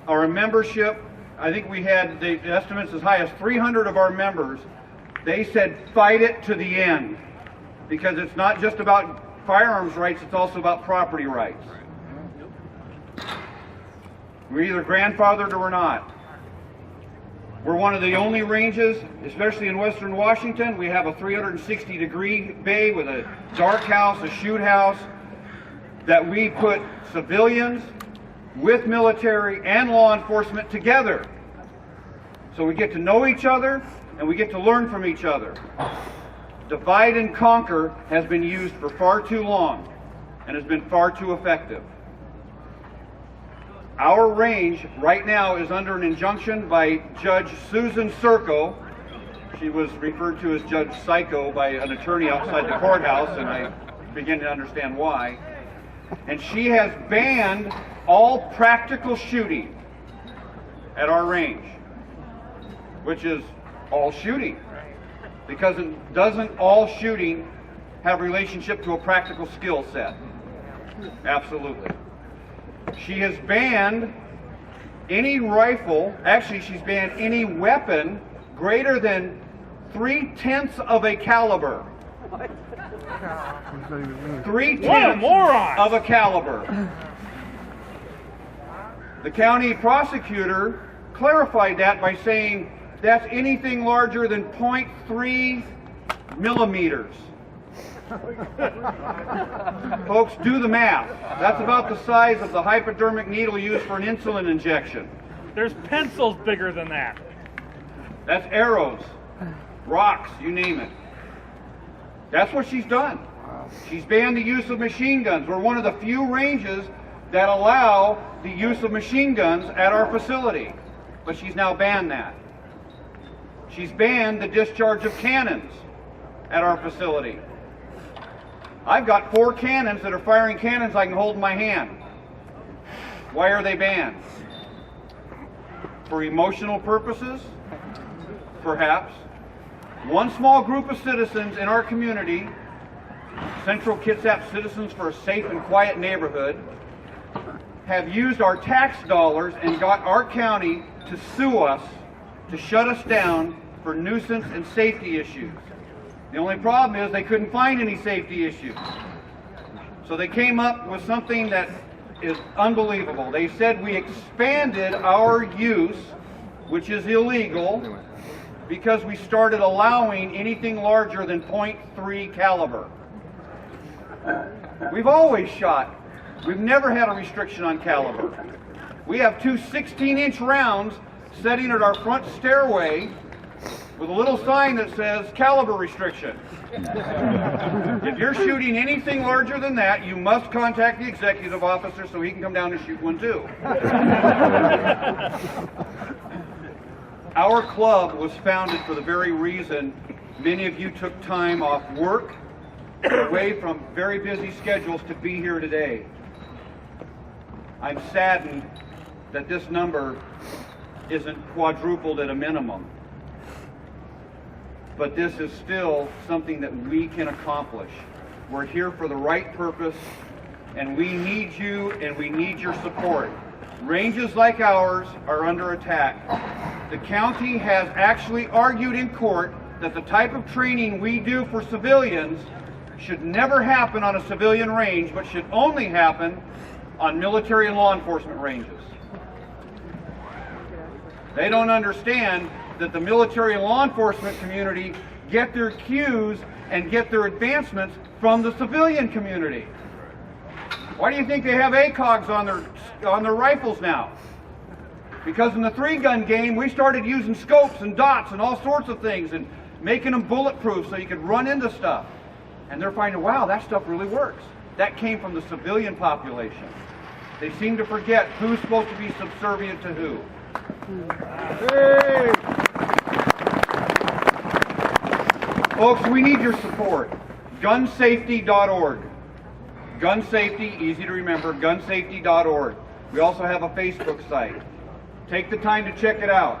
or a membership, I think we had the estimates as high as 300 of our members, they said fight it to the end, because it's not just about firearms rights, it's also about property rights. We're either grandfathered or we're not. We're one of the only ranges, especially in Western Washington. We have a 360-degree bay with a dark house, a shoot house, that we put civilians with military and law enforcement together. So we get to know each other and we get to learn from each other. Divide and conquer has been used for far too long and has been far too effective. Our range right now is under an injunction by Judge Susan Serco. She was referred to as Judge Psycho by an attorney outside the courthouse, and I begin to understand why. And she has banned all practical shooting at our range, which is all shooting, because it doesn't all shooting have relationship to a practical skill set? Absolutely. She has banned any rifle, actually she's banned any weapon greater than 3/10 of a caliber. 3/10 of a caliber. The county prosecutor clarified that by saying that's anything larger than 0.3 millimeters. Folks, do the math. That's about the size of the hypodermic needle used for an insulin injection. There's pencils bigger than that. That's arrows, rocks, you name it. That's what she's done. She's banned the use of machine guns. We're one of the few ranges that allow the use of machine guns at our facility, but she's now banned that. She's banned the discharge of cannons at our facility. I've got 4 cannons that are firing cannons I can hold in my hand. Why are they banned? For emotional purposes? Perhaps. One small group of citizens in our community, Central Kitsap Citizens for a Safe and Quiet Neighborhood, have used our tax dollars and got our county to sue us to shut us down for nuisance and safety issues. The only problem is they couldn't find any safety issues. So they came up with something that is unbelievable. They said we expanded our use, which is illegal, because we started allowing anything larger than .3 caliber. We've always shot. We've never had a restriction on caliber. We have 2 16-inch rounds sitting at our front stairway with a little sign that says caliber restriction. If you're shooting anything larger than that, you must contact the executive officer so he can come down and shoot one too. Our club was founded for the very reason many of you took time off work, away from very busy schedules to be here today. I'm saddened that this number isn't quadrupled at a minimum. But this is still something that we can accomplish. We're here for the right purpose, and we need you and we need your support. Ranges like ours are under attack. The county has actually argued in court that the type of training we do for civilians should never happen on a civilian range, but should only happen on military and law enforcement ranges. They don't understand that the military and law enforcement community get their cues and get their advancements from the civilian community. Why do you think they have ACOGs on their rifles now? Because in the 3-gun game, we started using scopes and dots and all sorts of things and making them bulletproof so you could run into stuff. And they're finding, wow, that stuff really works. That came from the civilian population. They seem to forget who's supposed to be subservient to who. Hey. Folks, we need your support. Gunsafety.org. Gun safety, easy to remember, gunsafety.org. We also have a Facebook site. Take the time to check it out.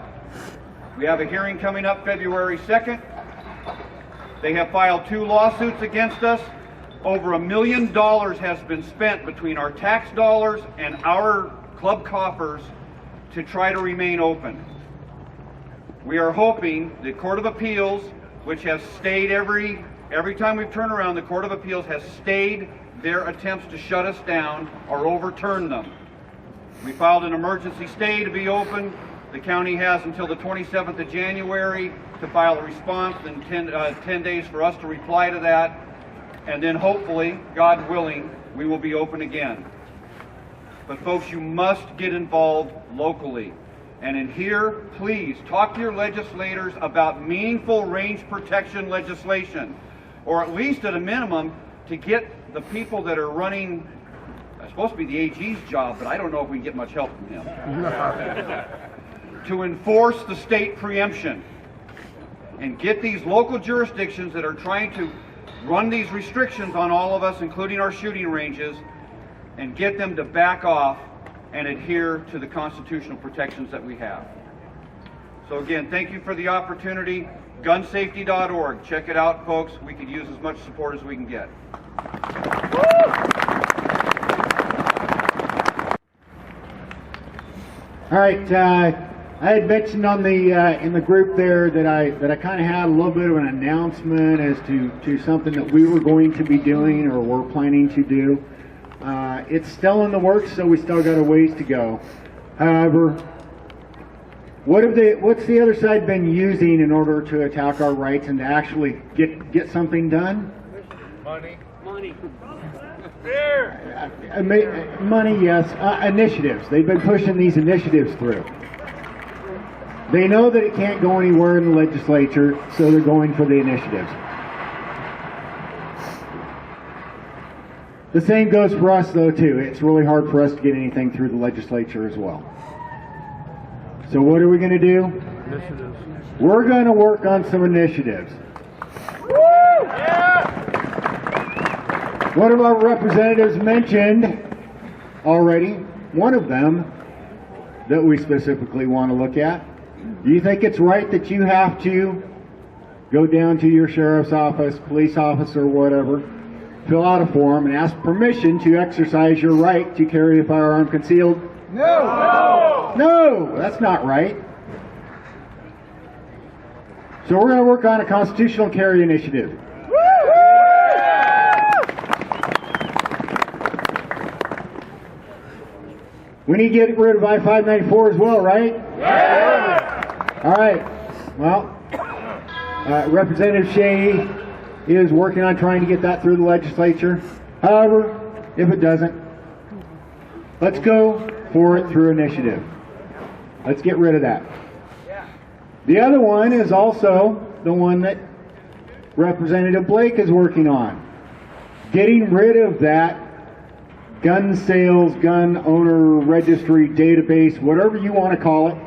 We have a hearing coming up February 2nd. They have filed 2 lawsuits against us over $1 million has been spent between our tax dollars and our club coffers to try to remain open. We are hoping the Court of Appeals, which has stayed every time we've turned around, the Court of Appeals has stayed their attempts to shut us down or overturn them. We filed an emergency stay to be open. The county has until the 27th of January to file a response, and 10 days for us to reply to that. And then hopefully, God willing, we will be open again. But folks, you must get involved locally. And in here, please talk to your legislators about meaningful range protection legislation, or at least at a minimum to get the people that are running, it's supposed to be the AG's job, but I don't know if we can get much help from him, to enforce the state preemption and get these local jurisdictions that are trying to run these restrictions on all of us, including our shooting ranges, and get them to back off and adhere to the constitutional protections that we have. So again, thank you for the opportunity. Gunsafety.org. Check it out, folks. We could use as much support as we can get. All right, I had mentioned on the in the group there that I kind of had a little bit of an announcement as to something that we were going to be doing or were planning to do. It's still in the works, so we still got a ways to go. However, what's the other side been using in order to attack our rights and to actually get something done? Money. Money, yes. Initiatives. They've been pushing these initiatives through. They know that it can't go anywhere in the legislature, so they're going for the initiatives. The same goes for us, though, too. It's really hard for us to get anything through the legislature as well. So what are we going to do? Initiatives. We're going to work on some initiatives. Woo! Yeah! One of our representatives mentioned already, one of them that we specifically want to look at. Do you think it's right that you have to go down to your sheriff's office, police office, or whatever, fill out a form and ask permission to exercise your right to carry a firearm concealed? No! No! That's not right. So we're going to work on a constitutional carry initiative. We need to get rid of I-594 as well, right? Yeah! All right. Well, Representative Shea is working on trying to get that through the legislature. However, if it doesn't, let's go for it through initiative. Let's get rid of that. The other one is also the one that Representative Blake is working on. Getting rid of that gun sales, gun owner registry database, whatever you want to call it,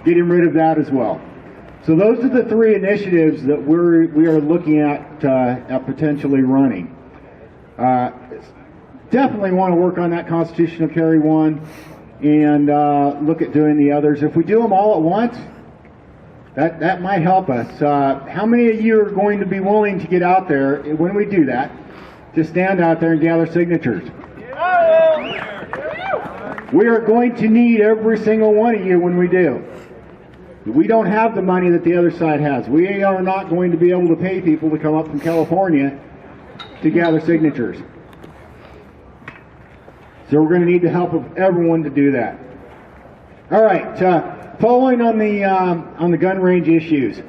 getting rid of that as well. So those are the three initiatives that we are looking at potentially running. Definitely want to work on that constitutional carry one and look at doing the others. If we do them all at once, that might help us. How many of you are going to be willing to get out there when we do that, to stand out there and gather signatures? We are going to need every single one of you when we do. We don't have the money that the other side has. We are not going to be able to pay people to come up from California to gather signatures. So we're going to need the help of everyone to do that. All right, following on the gun range issues,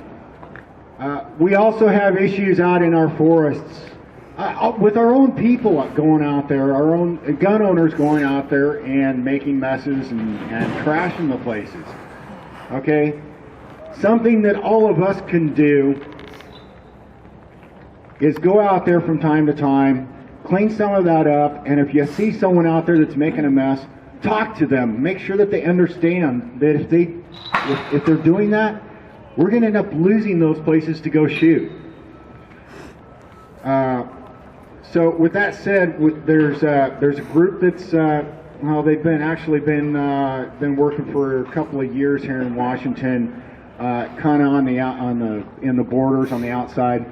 we also have issues out in our forests. With our own people going out there, our own gun owners going out there and making messes and trashing the places. Okay? Something that all of us can do is go out there from time to time, clean some of that up, and if you see someone out there that's making a mess, talk to them. Make sure that they understand that if they're doing that, we're going to end up losing those places to go shoot. So with that said, there's a group that's they've been working for a couple of years here in Washington, kind of in the borders on the outside,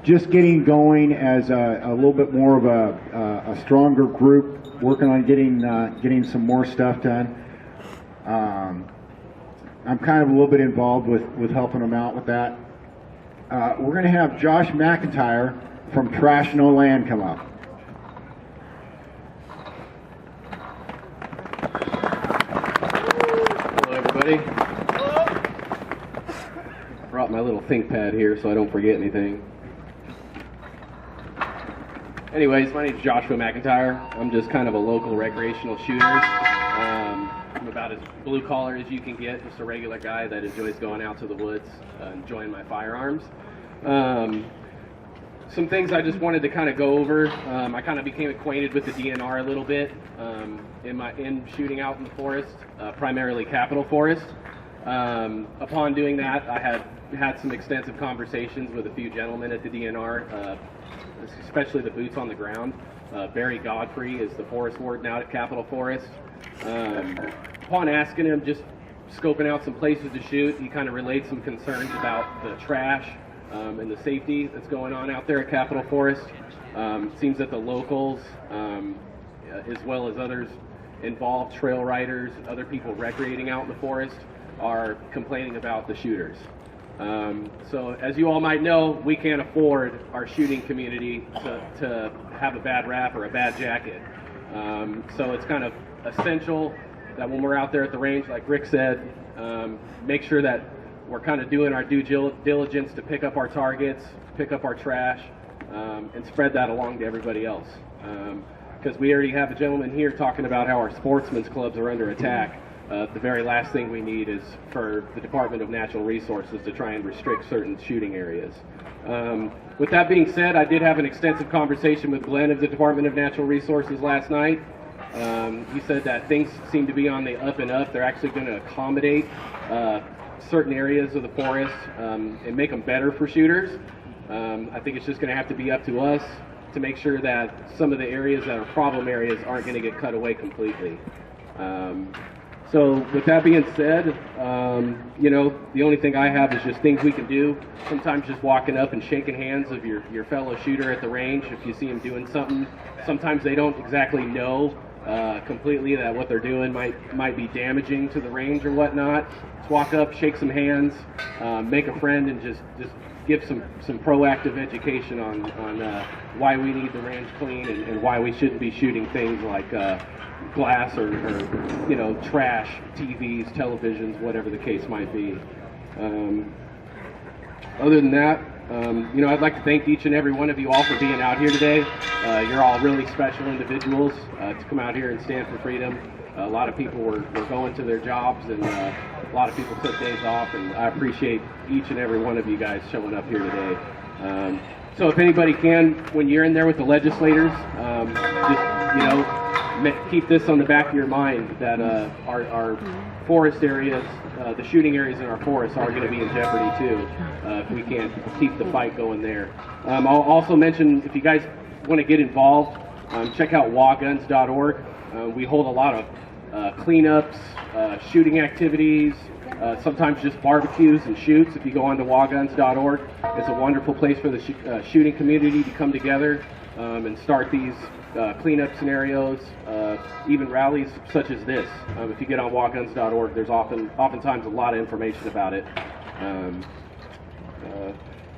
just getting going as a little bit more of a stronger group, working on getting some more stuff done. I'm kind of a little bit involved with helping them out with that. We're going to have Josh McIntyre from Trash No Land come up. Hello, everybody. Brought my little ThinkPad here so I don't forget anything. Anyways, my name's Joshua McIntyre. I'm just kind of a local recreational shooter. I'm about as blue collar as you can get, just a regular guy that enjoys going out to the woods, enjoying my firearms. Some things I just wanted to kind of go over. I kind of became acquainted with the DNR a little bit in shooting out in the forest, primarily Capitol Forest. Upon doing that, I had some extensive conversations with a few gentlemen at the DNR, especially the boots on the ground. Barry Godfrey is the forest warden out at Capitol Forest. Upon asking him, just scoping out some places to shoot, he kind of relayed some concerns about the trash and the safety that's going on out there at Capitol Forest. It seems that the locals, as well as others involved, trail riders, other people recreating out in the forest, are complaining about the shooters. So as you all might know, we can't afford our shooting community to have a bad rap or a bad jacket. So it's kind of essential that when we're out there at the range, like Rick said, make sure that we're kind of doing our due diligence to pick up our targets, pick up our trash, and spread that along to everybody else. Because we already have a gentleman here talking about how our sportsmen's clubs are under attack. The very last thing we need is for the Department of Natural Resources to try and restrict certain shooting areas. With that being said, I did have an extensive conversation with Glenn of the Department of Natural Resources last night. He said that things seem to be on the up and up. They're actually going to accommodate certain areas of the forest and make them better for shooters. I think it's just going to have to be up to us to make sure that some of the areas that are problem areas aren't going to get cut away completely. So with that being said, you know, the only thing I have is just things we can do. Sometimes just walking up and shaking hands of your fellow shooter at the range if you see him doing something. Sometimes they don't exactly know completely that what they're doing might be damaging to the range or whatnot. Just walk up, shake some hands, make a friend, and just give some proactive education on why we need the range clean and why we shouldn't be shooting things like glass or you know, trash, TVs, televisions, whatever the case might be. Other than that, you know, I'd like to thank each and every one of you all for being out here today. You're all really special individuals to come out here and stand for freedom. A lot of people were going to their jobs, and a lot of people took days off, and I appreciate each and every one of you guys showing up here today. So if anybody can, when you're in there with the legislators, just, you know, keep this on the back of your mind that our forest areas, the shooting areas in our forests are going to be in jeopardy too if we can't keep the fight going there. I'll also mention, if you guys want to get involved, check out waguns.org. We hold a lot of cleanups, shooting activities, sometimes just barbecues and shoots. If you go on to waguns.org, it's a wonderful place for the shooting community to come together and start these cleanup scenarios, even rallies such as this. If you get on waguns.org, there's oftentimes a lot of information about it.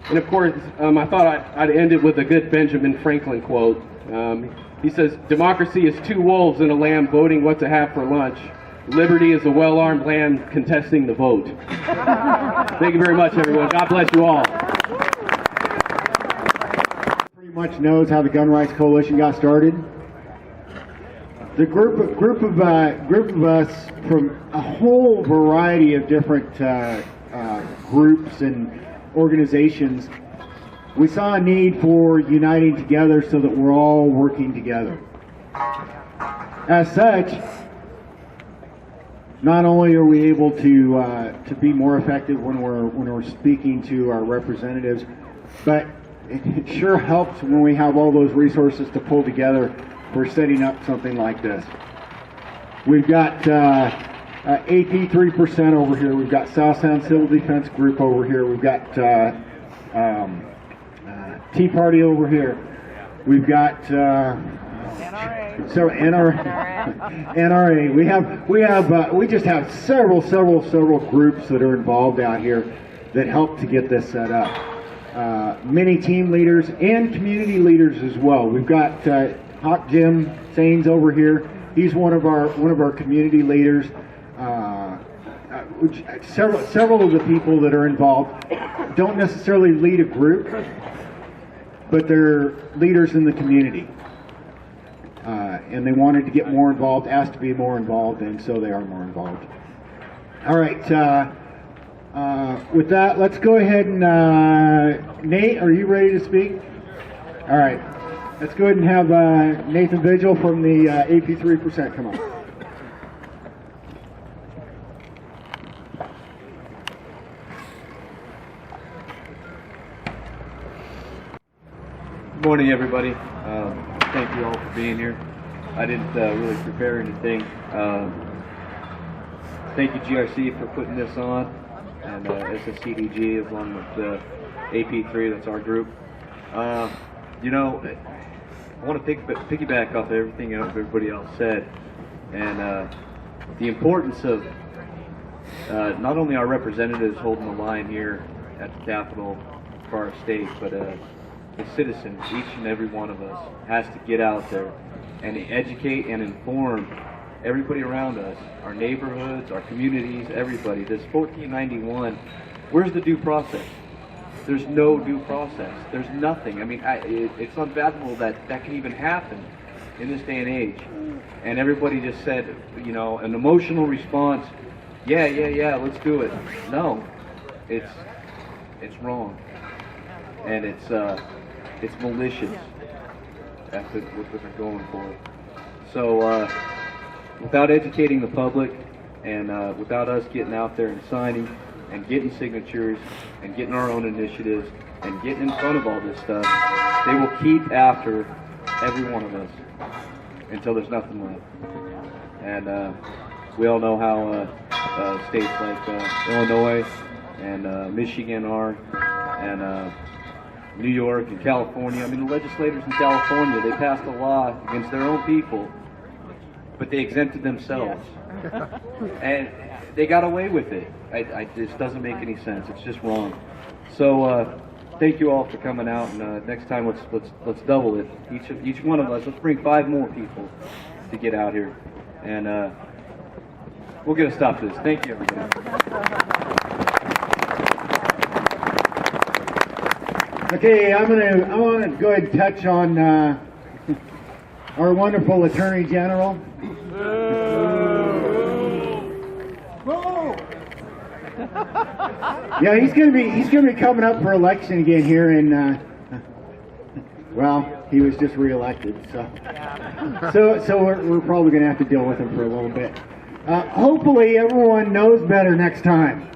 And of course, I thought I'd end it with a good Benjamin Franklin quote. He says, "Democracy is two wolves and a lamb voting what to have for lunch. Liberty is a well-armed lamb contesting the vote." Thank you very much, everyone. God bless you all. Pretty much knows how the Gun Rights Coalition got started. The group of us from a whole variety of different groups and organizations, we saw a need for uniting together so that we're all working together. As such, not only are we able to be more effective when we're speaking to our representatives, but it sure helps when we have all those resources to pull together for setting up something like this. We've got AP 3% over here. We've got South Sound Civil Defense Group over here. We've got Tea Party over here. We've got NRA. We just have several groups that are involved out here that help to get this set up. Many team leaders and community leaders as well. We've got Hawk Jim Sains over here. He's one of our community leaders. Several of the people that are involved don't necessarily lead a group, but they're leaders in the community. And they wanted to get more involved, asked to be more involved, and so they are more involved. All right, with that, let's go ahead and, Nate, are you ready to speak? All right, let's go ahead and have Nathan Vigil from the AP 3% come on. Good morning, everybody. Thank you all for being here. I didn't really prepare anything. Thank you, GRC, for putting this on, and SSCDG along with AP3, that's our group. You know, I want to piggyback off of everything everybody else said, and the importance of not only our representatives holding the line here at the Capitol for our state, but the citizens, each and every one of us, has to get out there and educate and inform everybody around us, our neighborhoods, our communities, everybody. This 1491, where's the due process? There's no due process. There's nothing. I mean, it's unfathomable that that can even happen in this day and age. And everybody just said, you know, an emotional response, yeah, let's do it. No, it's wrong. And it's malicious. That's what they're going for. So without educating the public and without us getting out there and signing and getting signatures and getting our own initiatives and getting in front of all this stuff, they will keep after every one of us until there's nothing left. And we all know how states like Illinois and Michigan are, and New York and California. I mean, the legislators in California, they passed a law against their own people, but they exempted themselves. And they got away with it. This doesn't make any sense. It's just wrong. So thank you all for coming out, and next time let's double it. Each one of us, let's bring 5 more people to get out here, and we're gonna stop this. Thank you, everybody. Okay, I want to go ahead and touch on our wonderful Attorney General. Yeah, he's gonna be coming up for election again here in. Well, he was just reelected, so we're probably gonna have to deal with him for a little bit. Hopefully, everyone knows better next time.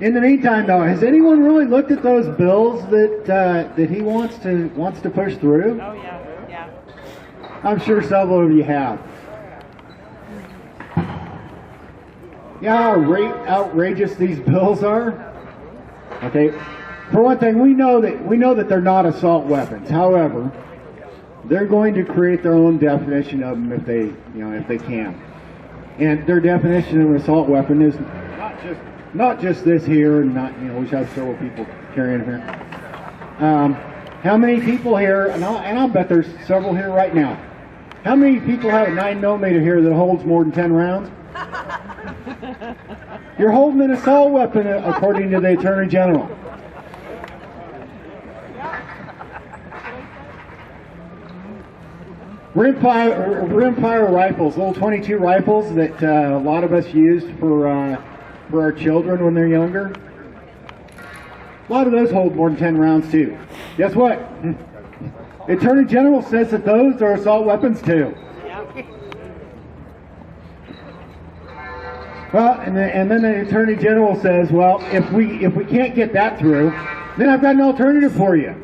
In the meantime, though, has anyone really looked at those bills that he wants to push through? Oh yeah. I'm sure several of you have. Yeah, how outrageous these bills are. Okay, for one thing, we know that they're not assault weapons. However, they're going to create their own definition of them if they can. And their definition of an assault weapon is not just this here, and not, we have several people carrying them here. How many people here, and I'll bet there's several here right now. How many people have a 9mm here that holds more than 10 rounds? You're holding an assault weapon, according to the Attorney General. Rimfire rifles, little .22 rifles that a lot of us used for our children when they're younger. A lot of those hold more than 10 rounds too. Guess what? The Attorney General says that those are assault weapons too. Well, and then the Attorney General says, well, if we can't get that through, then I've got an alternative for you.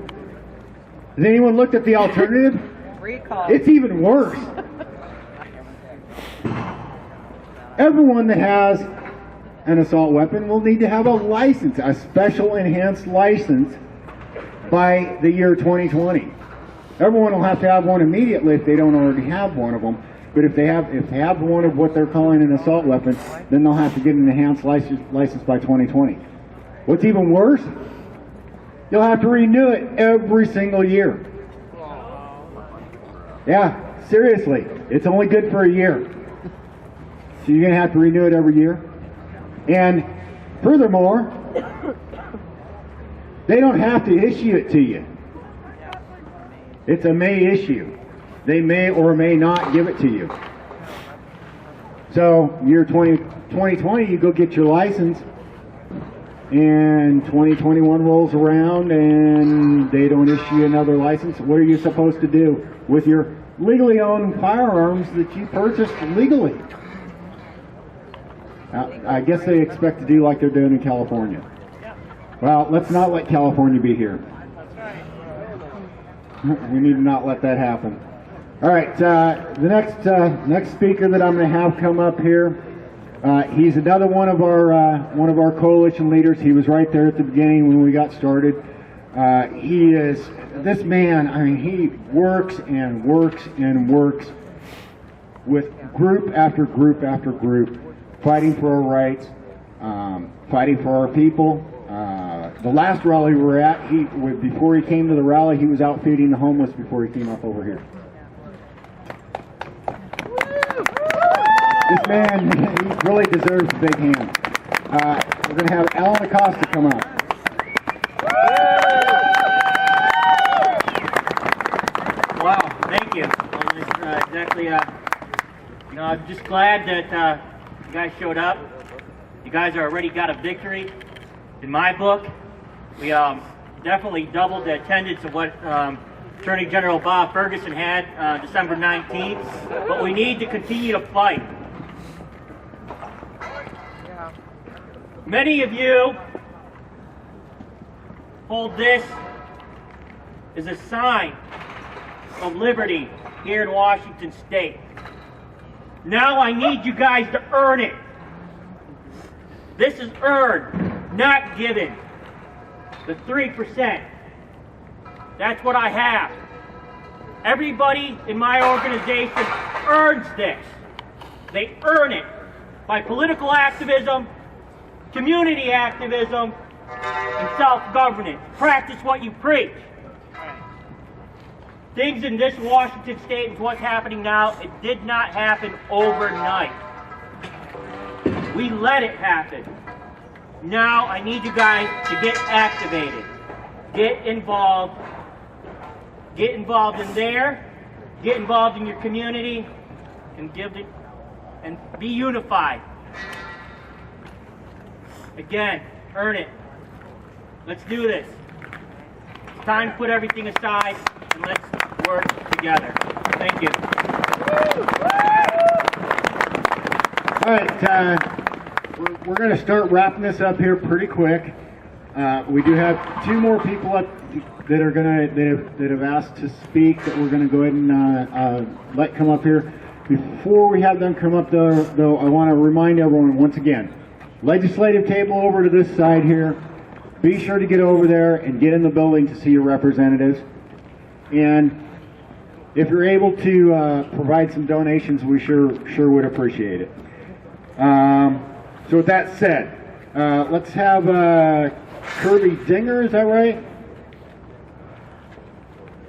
Has anyone looked at the alternative? Recall. It's even worse. Everyone that has an assault weapon will need to have a license, a special enhanced license by the year 2020. Everyone will have to have one immediately if they don't already have one of them. But if they have one of what they're calling an assault weapon, then they'll have to get an enhanced license by 2020. What's even worse, you'll have to renew it every single year. Yeah, seriously, it's only good for a year. So you're going to have to renew it every year. And furthermore, they don't have to issue it to you. It's a may issue. They may or may not give it to you. So, year 2020, you go get your license, and 2021 rolls around and they don't issue another license. What are you supposed to do with your legally owned firearms that you purchased legally? I guess they expect to do like they're doing in California. Well, let's not let California be here. We need to not let that happen. All right, the next speaker that I'm going to have come up here, he's another one of our coalition leaders. He was right there at the beginning when we got started. He is this man. I mean, he works and works and works with group after group after group, fighting for our rights, fighting for our people. The last rally we were at, before he came to the rally, he was out feeding the homeless before he came up over here. This man, he really deserves a big hand. We're going to have Alan Acosta come up. Wow, thank you. Well, exactly, I'm just glad that you guys showed up. You guys already got a victory. In my book, we definitely doubled the attendance of what Attorney General Bob Ferguson had December 19th, but we need to continue to fight. Many of you hold this as a sign of liberty here in Washington State. Now I need you guys to earn it. This is earned, not given. The 3%. That's what I have. Everybody in my organization earns this. They earn it by political activism, community activism, and self-governance. Practice what you preach. Things in this Washington State and what's happening now, it did not happen overnight. We let it happen. Now I need you guys to get activated. Get involved. Get involved in there. Get involved in your community. And be unified. Again, earn it. Let's do this. It's time to put everything aside and let's work together. Thank you. All right, we're going to start wrapping this up here pretty quick. We do have two more people up that are that have asked to speak that we're going to go ahead and let come up here. Before we have them come up, though, I want to remind everyone once again: legislative table over to this side here. Be sure to get over there and get in the building to see your representatives. And if you're able to provide some donations, we sure would appreciate it. So with that said, let's have Kirby Dinger, is that right?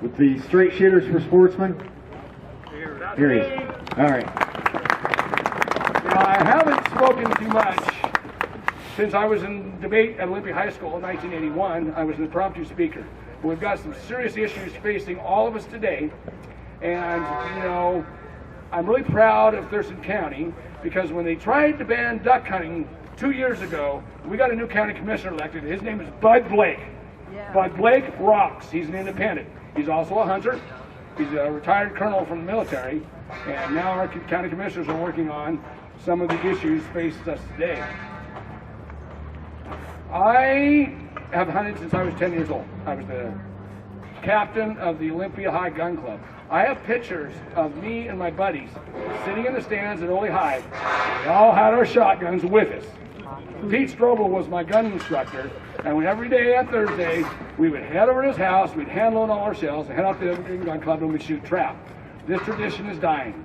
With the Straight Shooters for Sportsmen? Here he is. All right. I haven't spoken too much since I was in debate at Olympia High School in 1981. I was an impromptu speaker. We've got some serious issues facing all of us today. And, I'm really proud of Thurston County because when they tried to ban duck hunting 2 years ago, we got a new county commissioner elected. His name is Bud Blake. Yeah. Bud Blake rocks. He's an independent. He's also a hunter. He's a retired colonel from the military. And now our county commissioners are working on some of the issues facing us today. I have hunted since I was 10 years old. I was the captain of the Olympia High Gun Club. I have pictures of me and my buddies sitting in the stands at Ole High. We all had our shotguns with us. Pete Strobel was my gun instructor, And every day on Thursday, we would head over to his house, we'd hand load all our shells, and head out to the Green Gun Club and we'd shoot trap. This tradition is dying.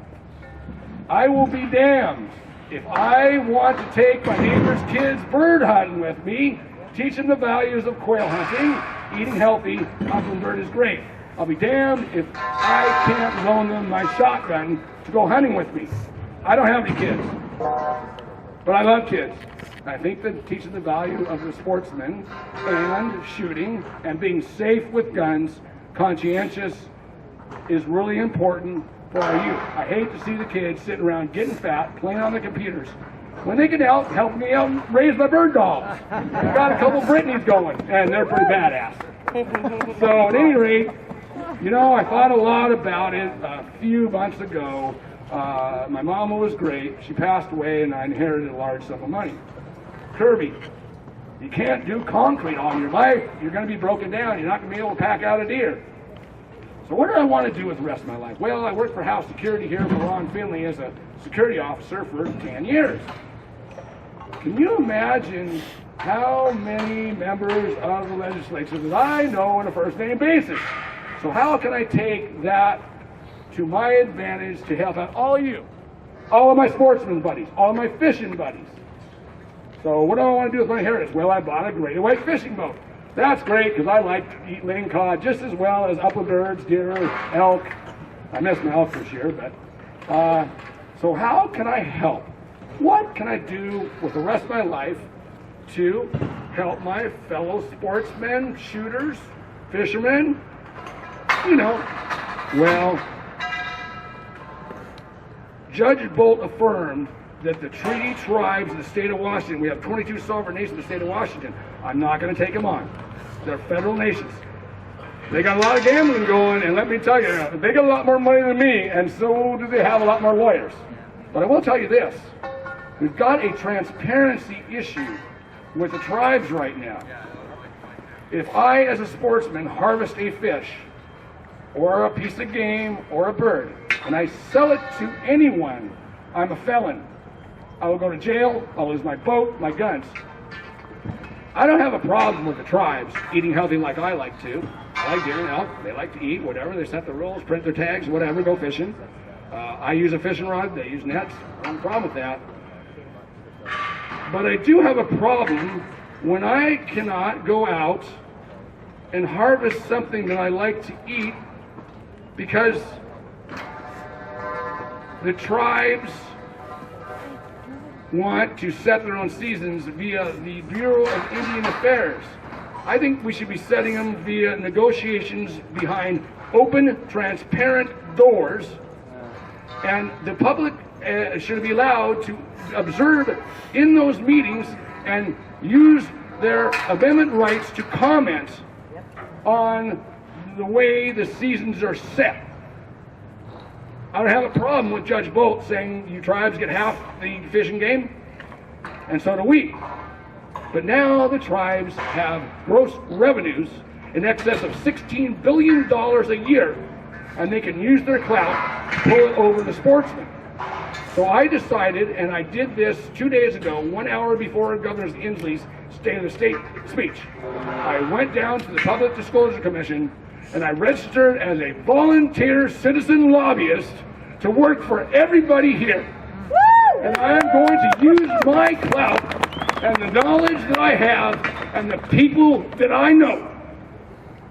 I will be damned if I want to take my neighbor's kids bird hunting with me, teach them the values of quail hunting, eating healthy, upland bird is great. I'll be damned if I can't loan them my shotgun to go hunting with me. I don't have any kids, but I love kids. I think that teaching the value of the sportsman and shooting and being safe with guns, conscientious, is really important for our youth. I hate to see the kids sitting around getting fat, playing on the computers, when they can help me out and raise my bird dogs. I've got a couple Britneys going, and they're pretty badass. So at any rate, you know, I thought a lot about it a few months ago. My mama was great. She passed away, and I inherited a large sum of money. Kirby, you can't do concrete all your life. You're going to be broken down. You're not going to be able to pack out a deer. So what do I want to do with the rest of my life? Well, I worked for House Security here for Ron Finley as a security officer for 10 years. Can you imagine how many members of the legislature that I know on a first-name basis? So how can I take that to my advantage to help out all of you, all of my sportsman buddies, all of my fishing buddies? So what do I want to do with my heritage? Well, I bought a great white fishing boat. That's great because I like to eat ling cod just as well as upland birds, deer, elk. I missed my elk this year, but so how can I help? What can I do with the rest of my life to help my fellow sportsmen, shooters, fishermen? You know, well, Judge Bolt affirmed that the treaty tribes in the state of Washington, we have 22 sovereign nations in the state of Washington. I'm not going to take them on. They're federal nations. They got a lot of gambling going, and let me tell you, they got a lot more money than me, and so do they have a lot more lawyers. But I will tell you this. We've got a transparency issue with the tribes right now. If I, as a sportsman, harvest a fish, or a piece of game, or a bird, and I sell it to anyone, I'm a felon. I will go to jail, I'll lose my boat, my guns. I don't have a problem with the tribes eating healthy like I like to. I like deer and elk, they like to eat, whatever, they set the rules, print their tags, whatever, go fishing. I use a fishing rod, they use nets, I don't have a problem with that. But I do have a problem when I cannot go out and harvest something that I like to eat because the tribes want to set their own seasons via the Bureau of Indian Affairs. I think we should be setting them via negotiations behind open, transparent doors, and the public should be allowed to observe in those meetings and use their amendment rights to comment on the way the seasons are set. I don't have a problem with Judge Bolt saying you tribes get half the fishing game, and so do we. But now the tribes have gross revenues in excess of $16 billion a year, and they can use their clout to pull it over the sportsmen. So I decided, and I did this 2 days ago, 1 hour before Governor Inslee's State of the State speech. I went down to the Public Disclosure Commission and I registered as a volunteer citizen lobbyist to work for everybody here. And I'm going to use my clout and the knowledge that I have and the people that I know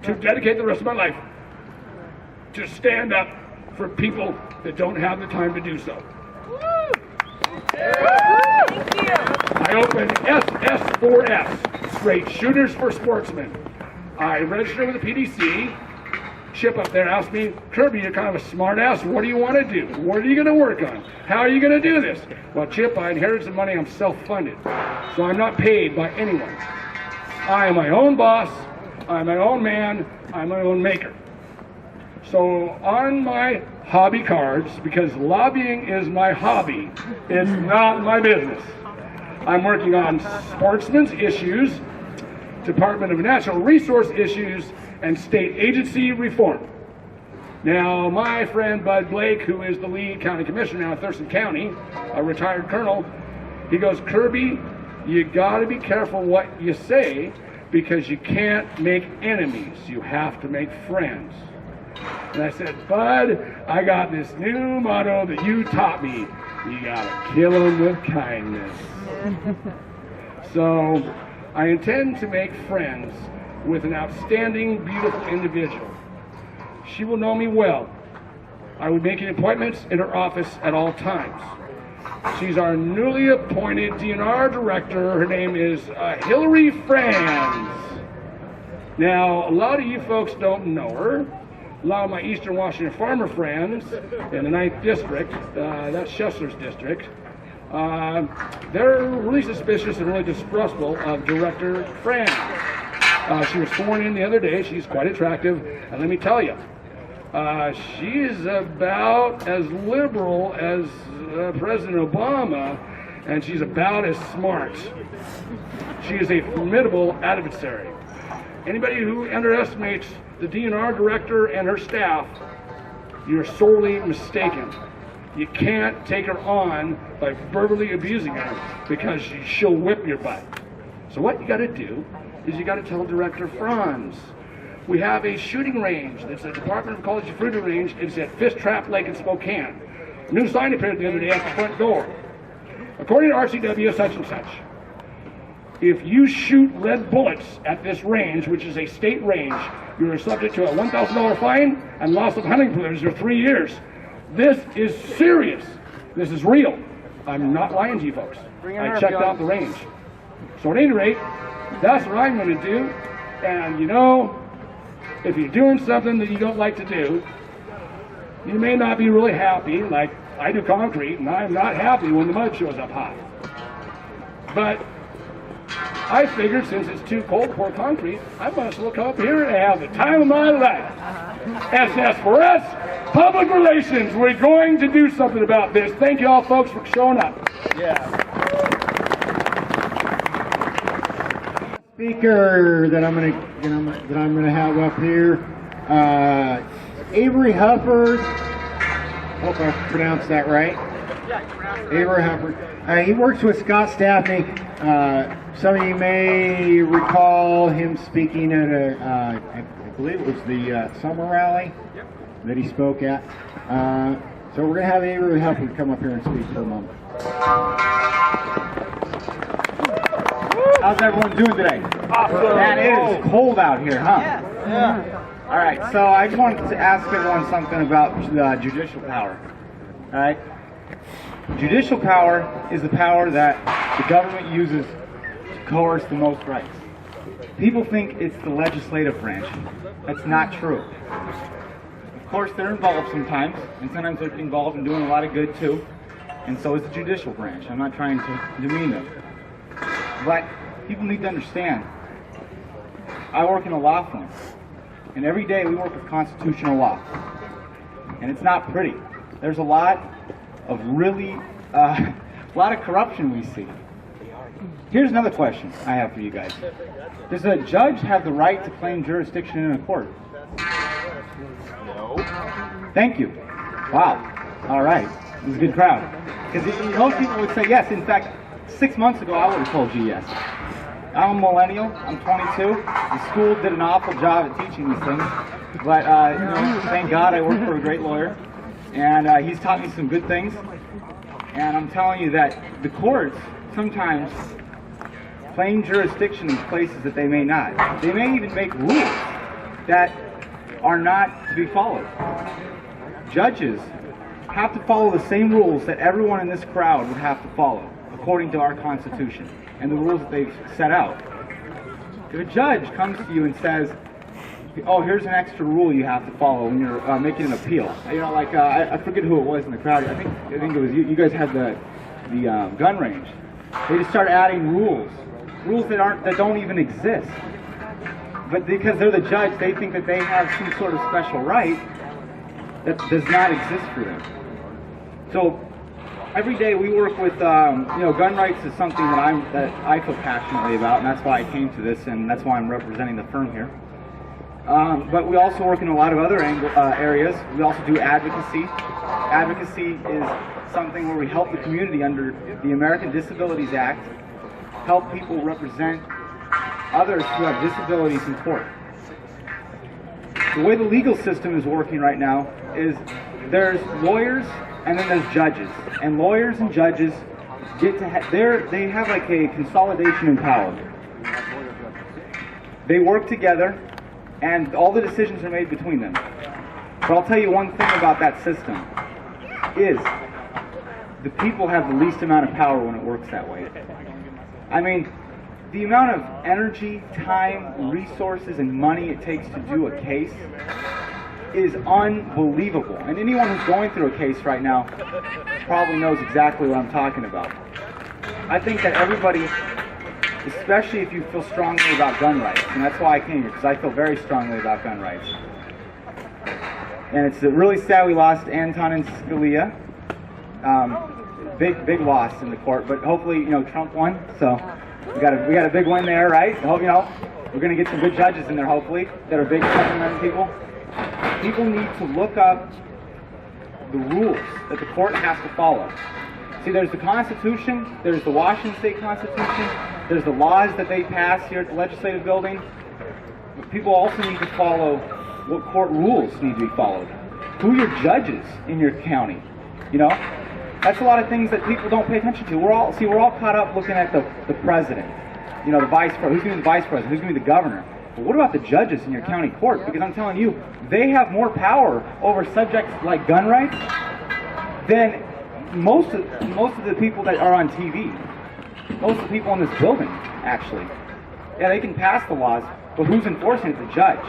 to dedicate the rest of my life to stand up for people that don't have the time to do so. I opened SS4S, Straight Shooters for Sportsmen. I registered with the PDC. Chip up there asked me, Kirby, you're kind of a smart ass. What do you want to do? What are you going to work on? How are you going to do this? Well, Chip, I inherited some money. I'm self-funded. So I'm not paid by anyone. I am my own boss. I'm my own man. I'm my own maker. So on my hobby cards, because lobbying is my hobby, it's not my business. I'm working on sportsmen's issues, Department of Natural Resource issues, and state agency reform. Now, my friend Bud Blake, who is the lead county commissioner now in Thurston County, a retired colonel, he goes, Kirby, you got to be careful what you say, because you can't make enemies, you have to make friends. And I said, Bud, I got this new motto that you taught me. You gotta kill them with kindness. So I intend to make friends with an outstanding, beautiful individual. She will know me well. I will be making appointments in her office at all times. She's our newly appointed DNR director. Her name is Hillary Franz. Now, a lot of you folks don't know her. A lot of my Eastern Washington farmer friends in the 9th District, that's Schessler's district, they're really suspicious and really distrustful of Director Franz. She was sworn in the other day. She's quite attractive, and let me tell you, she is about as liberal as President Obama, and she's about as smart. She is a formidable adversary. Anybody who underestimates the DNR director and her staff, you're sorely mistaken. You can't take her on by verbally abusing her because she'll whip your butt. So what you got to do is you got to tell Director Franz, we have a shooting range that's a Department of College shooting range. It's at Fish Trap Lake in Spokane. A new sign appeared the other day at the front door. According to RCW such and such, if you shoot red bullets at this range, which is a state range, you are subject to a $1,000 fine and loss of hunting privileges for 3 years. This is serious. This is real. I'm not lying to you folks. I checked out the range. So at any rate, that's what I'm going to do. And you know, if you're doing something that you don't like to do, you may not be really happy, like I do concrete, and I'm not happy when the mud shows up hot. But I figured since it's too cold to pour concrete, I might as well come up here and have the time of my life. SS for us, public relations. We're going to do something about this. Thank you all folks for showing up. Yeah. Speaker that I'm gonna have up here, Avery Hufford. Hope I pronounced that right. Avery Hufford. He works with Scott Staffney. Some of you may recall him speaking at I believe it was the summer rally that he spoke at. So we're gonna have Avery Hufford come up here and speak for a moment. How's everyone doing today? Awesome. Man, it is cold out here, huh? Yeah. All right, so I just wanted to ask everyone something about judicial power. All right? Judicial power is the power that the government uses to coerce the most rights. People think it's the legislative branch. That's not true. Of course, they're involved sometimes, and sometimes they're involved in doing a lot of good too, and so is the judicial branch. I'm not trying to demean them. But people need to understand, I work in a law firm, and every day we work with constitutional law, and it's not pretty. There's a lot of a lot of corruption we see. Here's another question I have for you guys. Does a judge have the right to claim jurisdiction in a court? No. Thank you. Wow. All right. It was a good crowd. Because most people would say yes. In fact, 6 months ago, I would have told you yes. I'm a millennial. I'm 22. The school did an awful job at teaching these things. But, thank God I work for a great lawyer. And he's taught me some good things. And I'm telling you that the courts sometimes claim jurisdiction in places that they may not. They may even make rules that are not to be followed. Judges have to follow the same rules that everyone in this crowd would have to follow, according to our Constitution and the rules that they've set out. If a judge comes to you and says, oh, here's an extra rule you have to follow when you're making an appeal. I forget who it was in the crowd. I think it was you guys had the gun range. They just start adding rules that don't even exist. But because they're the judge, they think that they have some sort of special right that does not exist for them. So every day we work with, gun rights is something that I feel passionately about, and that's why I came to this, and that's why I'm representing the firm here. But we also work in a lot of other areas. We also do advocacy. Advocacy is something where we help the community under the American Disabilities Act, help people represent others who have disabilities in court. The way the legal system is working right now is there's lawyers and then there's judges. And lawyers and judges get to they have like a consolidation in power. They work together and all the decisions are made between them. But I'll tell you one thing about that system is the people have the least amount of power when it works that way. I mean, the amount of energy, time, resources, and money it takes to do a case is unbelievable. And anyone who's going through a case right now probably knows exactly what I'm talking about. I think that everybody, especially if you feel strongly about gun rights, and that's why I came here, because I feel very strongly about gun rights. And it's really sad we lost Anton and Scalia. Big loss in the court, but hopefully, Trump won, so we got a big win there, right? I hope, we're going to get some good judges in there, hopefully, that are big Second Amendment people. People need to look up the rules that the court has to follow. See, there's the Constitution, there's the Washington State Constitution, there's the laws that they pass here at the legislative building, but people also need to follow what court rules need to be followed. Who are your judges in your county? That's a lot of things that people don't pay attention to. We're all caught up looking at the president, the vice president, who's going to be the vice president, who's going to be the governor. But what about the judges in your county court? Because I'm telling you, they have more power over subjects like gun rights than most of the people that are on TV. Most of the people in this building, actually. Yeah, they can pass the laws, but who's enforcing it? The judge.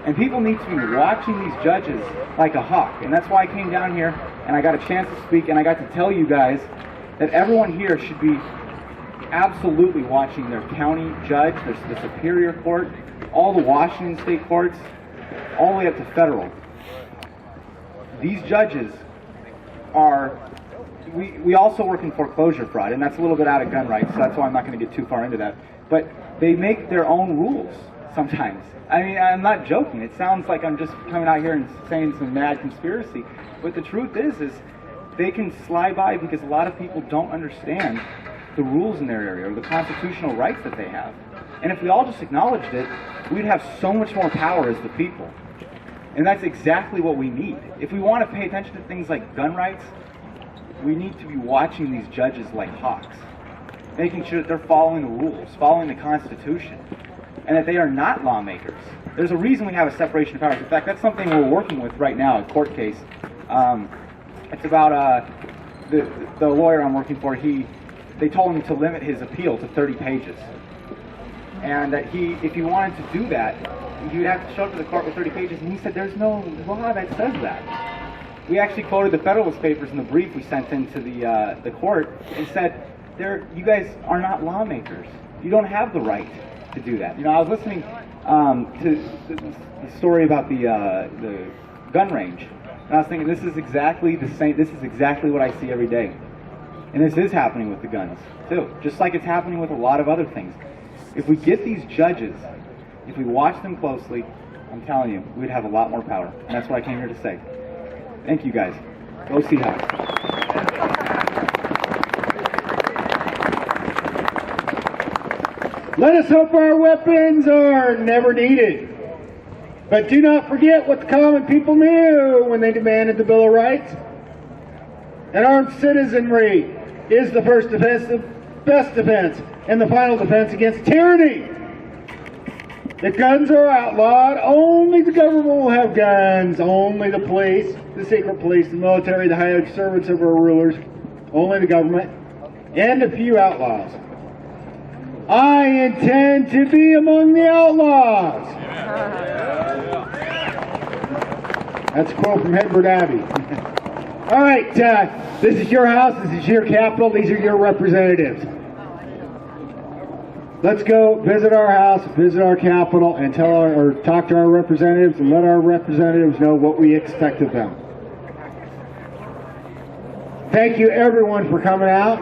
And people need to be watching these judges like a hawk. And that's why I came down here and I got a chance to speak and I got to tell you guys that everyone here should be absolutely watching their county judge, the Superior Court, all the Washington State courts, all the way up to federal. These judges are, we also work in foreclosure fraud, and that's a little bit out of gun rights, so that's why I'm not going to get too far into that. But they make their own rules sometimes. I mean, I'm not joking. It sounds like I'm just coming out here and saying some mad conspiracy, but the truth is they can slide by because a lot of people don't understand the rules in their area or the constitutional rights that they have. And if we all just acknowledged it, we'd have so much more power as the people. And that's exactly what we need. If we want to pay attention to things like gun rights, we need to be watching these judges like hawks, making sure that they're following the rules, following the Constitution, and that they are not lawmakers. There's a reason we have a separation of powers. In fact, that's something we're working with right now, a court case. It's about the lawyer I'm working for. They told him to limit his appeal to 30 pages. And that if he wanted to do that, he would have to show up to the court with 30 pages, and he said there's no law that says that. We actually quoted the Federalist Papers in the brief we sent into the court and said, you guys are not lawmakers. You don't have the right to do that. I was listening to the story about the gun range, and I was thinking this is exactly the same. This is exactly what I see every day, and this is happening with the guns too, just like it's happening with a lot of other things. If we get these judges, if we watch them closely, I'm telling you, we'd have a lot more power, and that's what I came here to say. Thank you, guys. Go Seahawks. Let us hope our weapons are never needed. But do not forget what the common people knew when they demanded the Bill of Rights. An armed citizenry is the first defense, the best defense, and the final defense against tyranny. If guns are outlawed, only the government will have guns. Only the police, the secret police, the military, the high servants of our rulers, only the government, and a few outlaws. I intend to be among the outlaws. That's a quote from Edward Abbey. All right, this is your house, this is your capital, these are your representatives. Let's go visit our house, visit our capital, and talk to our representatives and let our representatives know what we expect of them. Thank you everyone for coming out.